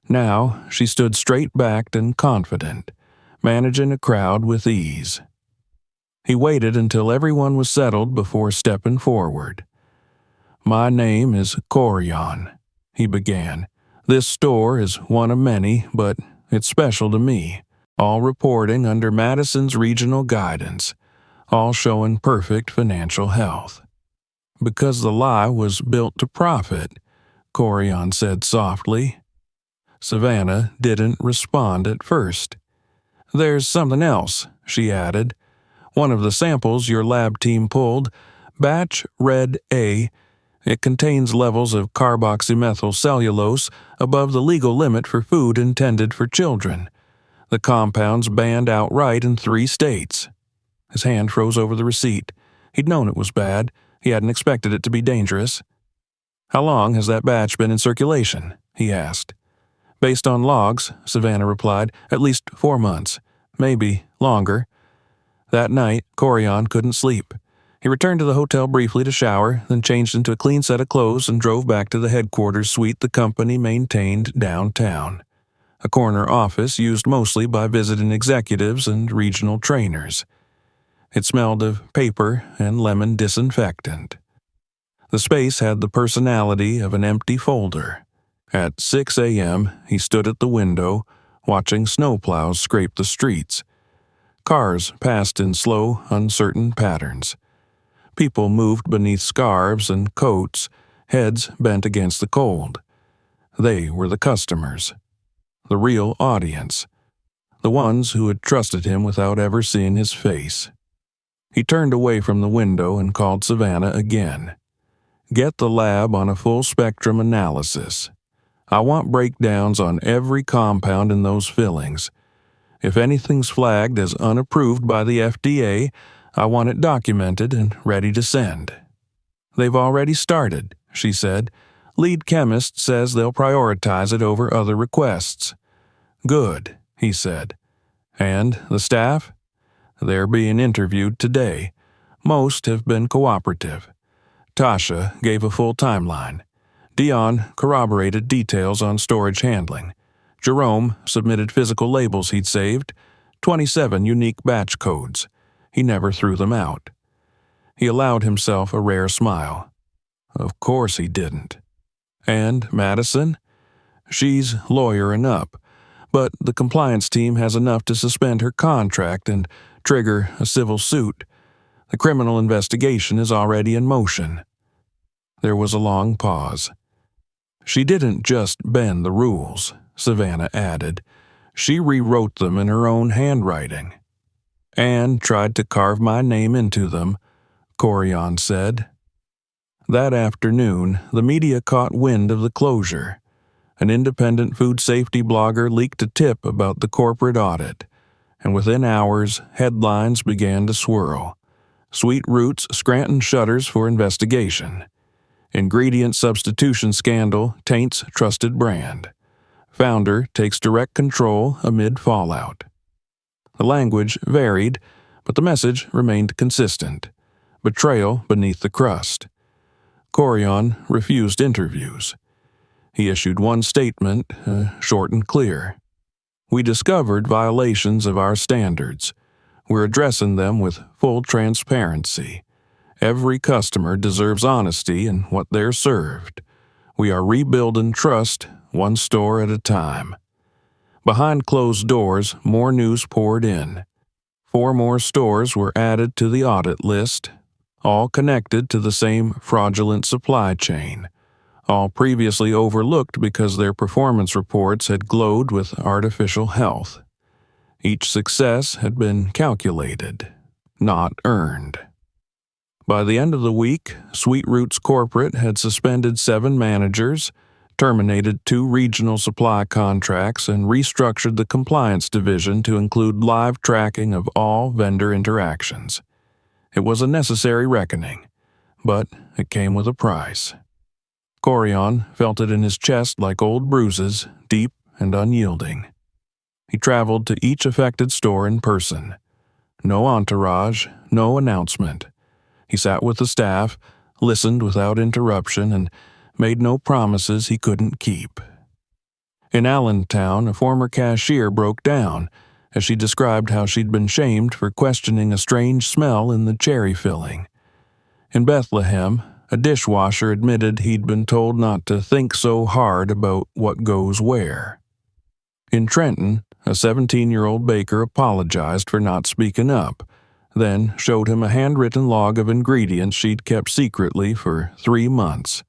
Now, she stood straight-backed and confident, managing a crowd with ease. He waited until everyone was settled before stepping forward. "My name is Corian," he began. "This store is one of many, but it's special to me, all reporting under Madison's regional guidance, all showing perfect financial health." "Because the lie was built to profit," Corian said softly. Savannah didn't respond at first. "There's something else," she added. "One of the samples your lab team pulled, batch Red A, it contains levels of carboxymethylcellulose above the legal limit for food intended for children. The compound's banned outright in 3 states. His hand froze over the receipt. He'd known it was bad. He hadn't expected it to be dangerous. "How long has that batch been in circulation?" he asked. "Based on logs," Savannah replied, "at least 4 months. Maybe longer." That night, Corian couldn't sleep. He returned to the hotel briefly to shower, then changed into a clean set of clothes and drove back to the headquarters suite the company maintained downtown, a corner office used mostly by visiting executives and regional trainers. It smelled of paper and lemon disinfectant. The space had the personality of an empty folder. At 6 a.m., he stood at the window, watching snowplows scrape the streets. Cars passed in slow, uncertain patterns. People moved beneath scarves and coats, heads bent against the cold. They were the customers, the real audience, the ones who had trusted him without ever seeing his face. He turned away from the window and called Savannah again. "Get the lab on a full-spectrum analysis. I want breakdowns on every compound in those fillings. If anything's flagged as unapproved by the FDA, I want it documented and ready to send." "They've already started," she said. "Lead chemist says they'll prioritize it over other requests." "Good," he said. "And the staff?" "They're being interviewed today. Most have been cooperative." Tasha gave a full timeline. Dion corroborated details on storage handling. Jerome submitted physical labels he'd saved, 27 unique batch codes. He never threw them out. He allowed himself a rare smile. Of course he didn't. And Madison? She's lawyering up, but the compliance team has enough to suspend her contract and trigger a civil suit. The criminal investigation is already in motion. There was a long pause. "She didn't just bend the rules," Savannah added. "She rewrote them in her own handwriting." "And tried to carve my name into them," Corian said. That afternoon, the media caught wind of the closure. An independent food safety blogger leaked a tip about the corporate audit, and within hours, headlines began to swirl. Sweet Roots Scranton shutters for investigation. Ingredient substitution scandal taints trusted brand. Founder takes direct control amid fallout. The language varied, but the message remained consistent. Betrayal beneath the crust. Corian refused interviews. He issued one statement, short and clear. "We discovered violations of our standards. We're addressing them with full transparency. Every customer deserves honesty in what they're served. We are rebuilding trust, one store at a time." Behind closed doors, more news poured in. 4 more stores were added to the audit list, all connected to the same fraudulent supply chain, all previously overlooked because their performance reports had glowed with artificial health. Each success had been calculated, not earned. By the end of the week, Sweet Roots Corporate had suspended 7 managers, terminated 2 regional supply contracts, and restructured the compliance division to include live tracking of all vendor interactions. It was a necessary reckoning, but it came with a price. Corian felt it in his chest like old bruises, deep and unyielding. He traveled to each affected store in person. No entourage, no announcement. He sat with the staff, listened without interruption, and made no promises he couldn't keep. In Allentown, a former cashier broke down as she described how she'd been shamed for questioning a strange smell in the cherry filling. In Bethlehem, a dishwasher admitted he'd been told not to think so hard about what goes where. In Trenton, a 17-year-old baker apologized for not speaking up, then showed him a handwritten log of ingredients she'd kept secretly for 3 months.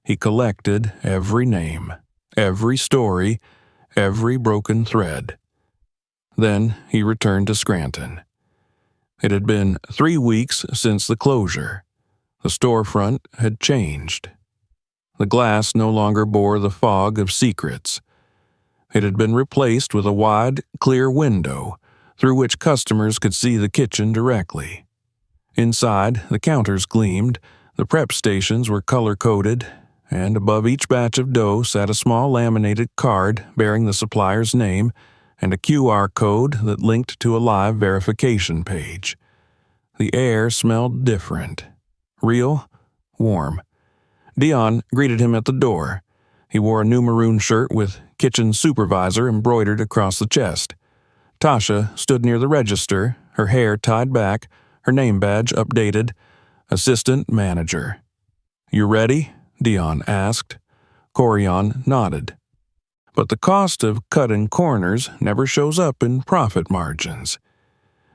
He collected every name, every story, every broken thread. Then he returned to Scranton. It had been 3 weeks since the closure. The storefront had changed. The glass no longer bore the fog of secrets. It had been replaced with a wide, clear window through which customers could see the kitchen directly. Inside, the counters gleamed, the prep stations were color-coded, and above each batch of dough sat a small laminated card bearing the supplier's name and a QR code that linked to a live verification page. The air smelled different. Real, warm. Dion greeted him at the door. He wore a new maroon shirt with Kitchen Supervisor embroidered across the chest. Tasha stood near the register, her hair tied back, her name badge updated. Assistant Manager. "You ready?" Dion asked. Corian nodded. But the cost of cutting corners never shows up in profit margins.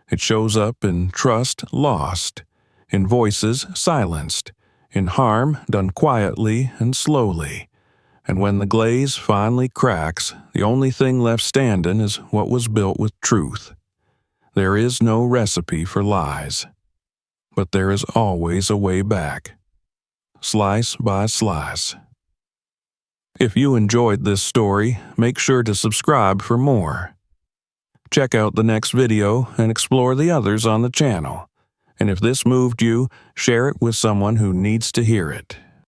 It shows up in trust lost, in voices silenced, in harm done quietly and slowly. And when the glaze finally cracks, the only thing left standing is what was built with truth. There is no recipe for lies, but there is always a way back. Slice by slice. If you enjoyed this story, make sure to subscribe for more. Check out the next video and explore the others on the channel. And if this moved you, share it with someone who needs to hear it.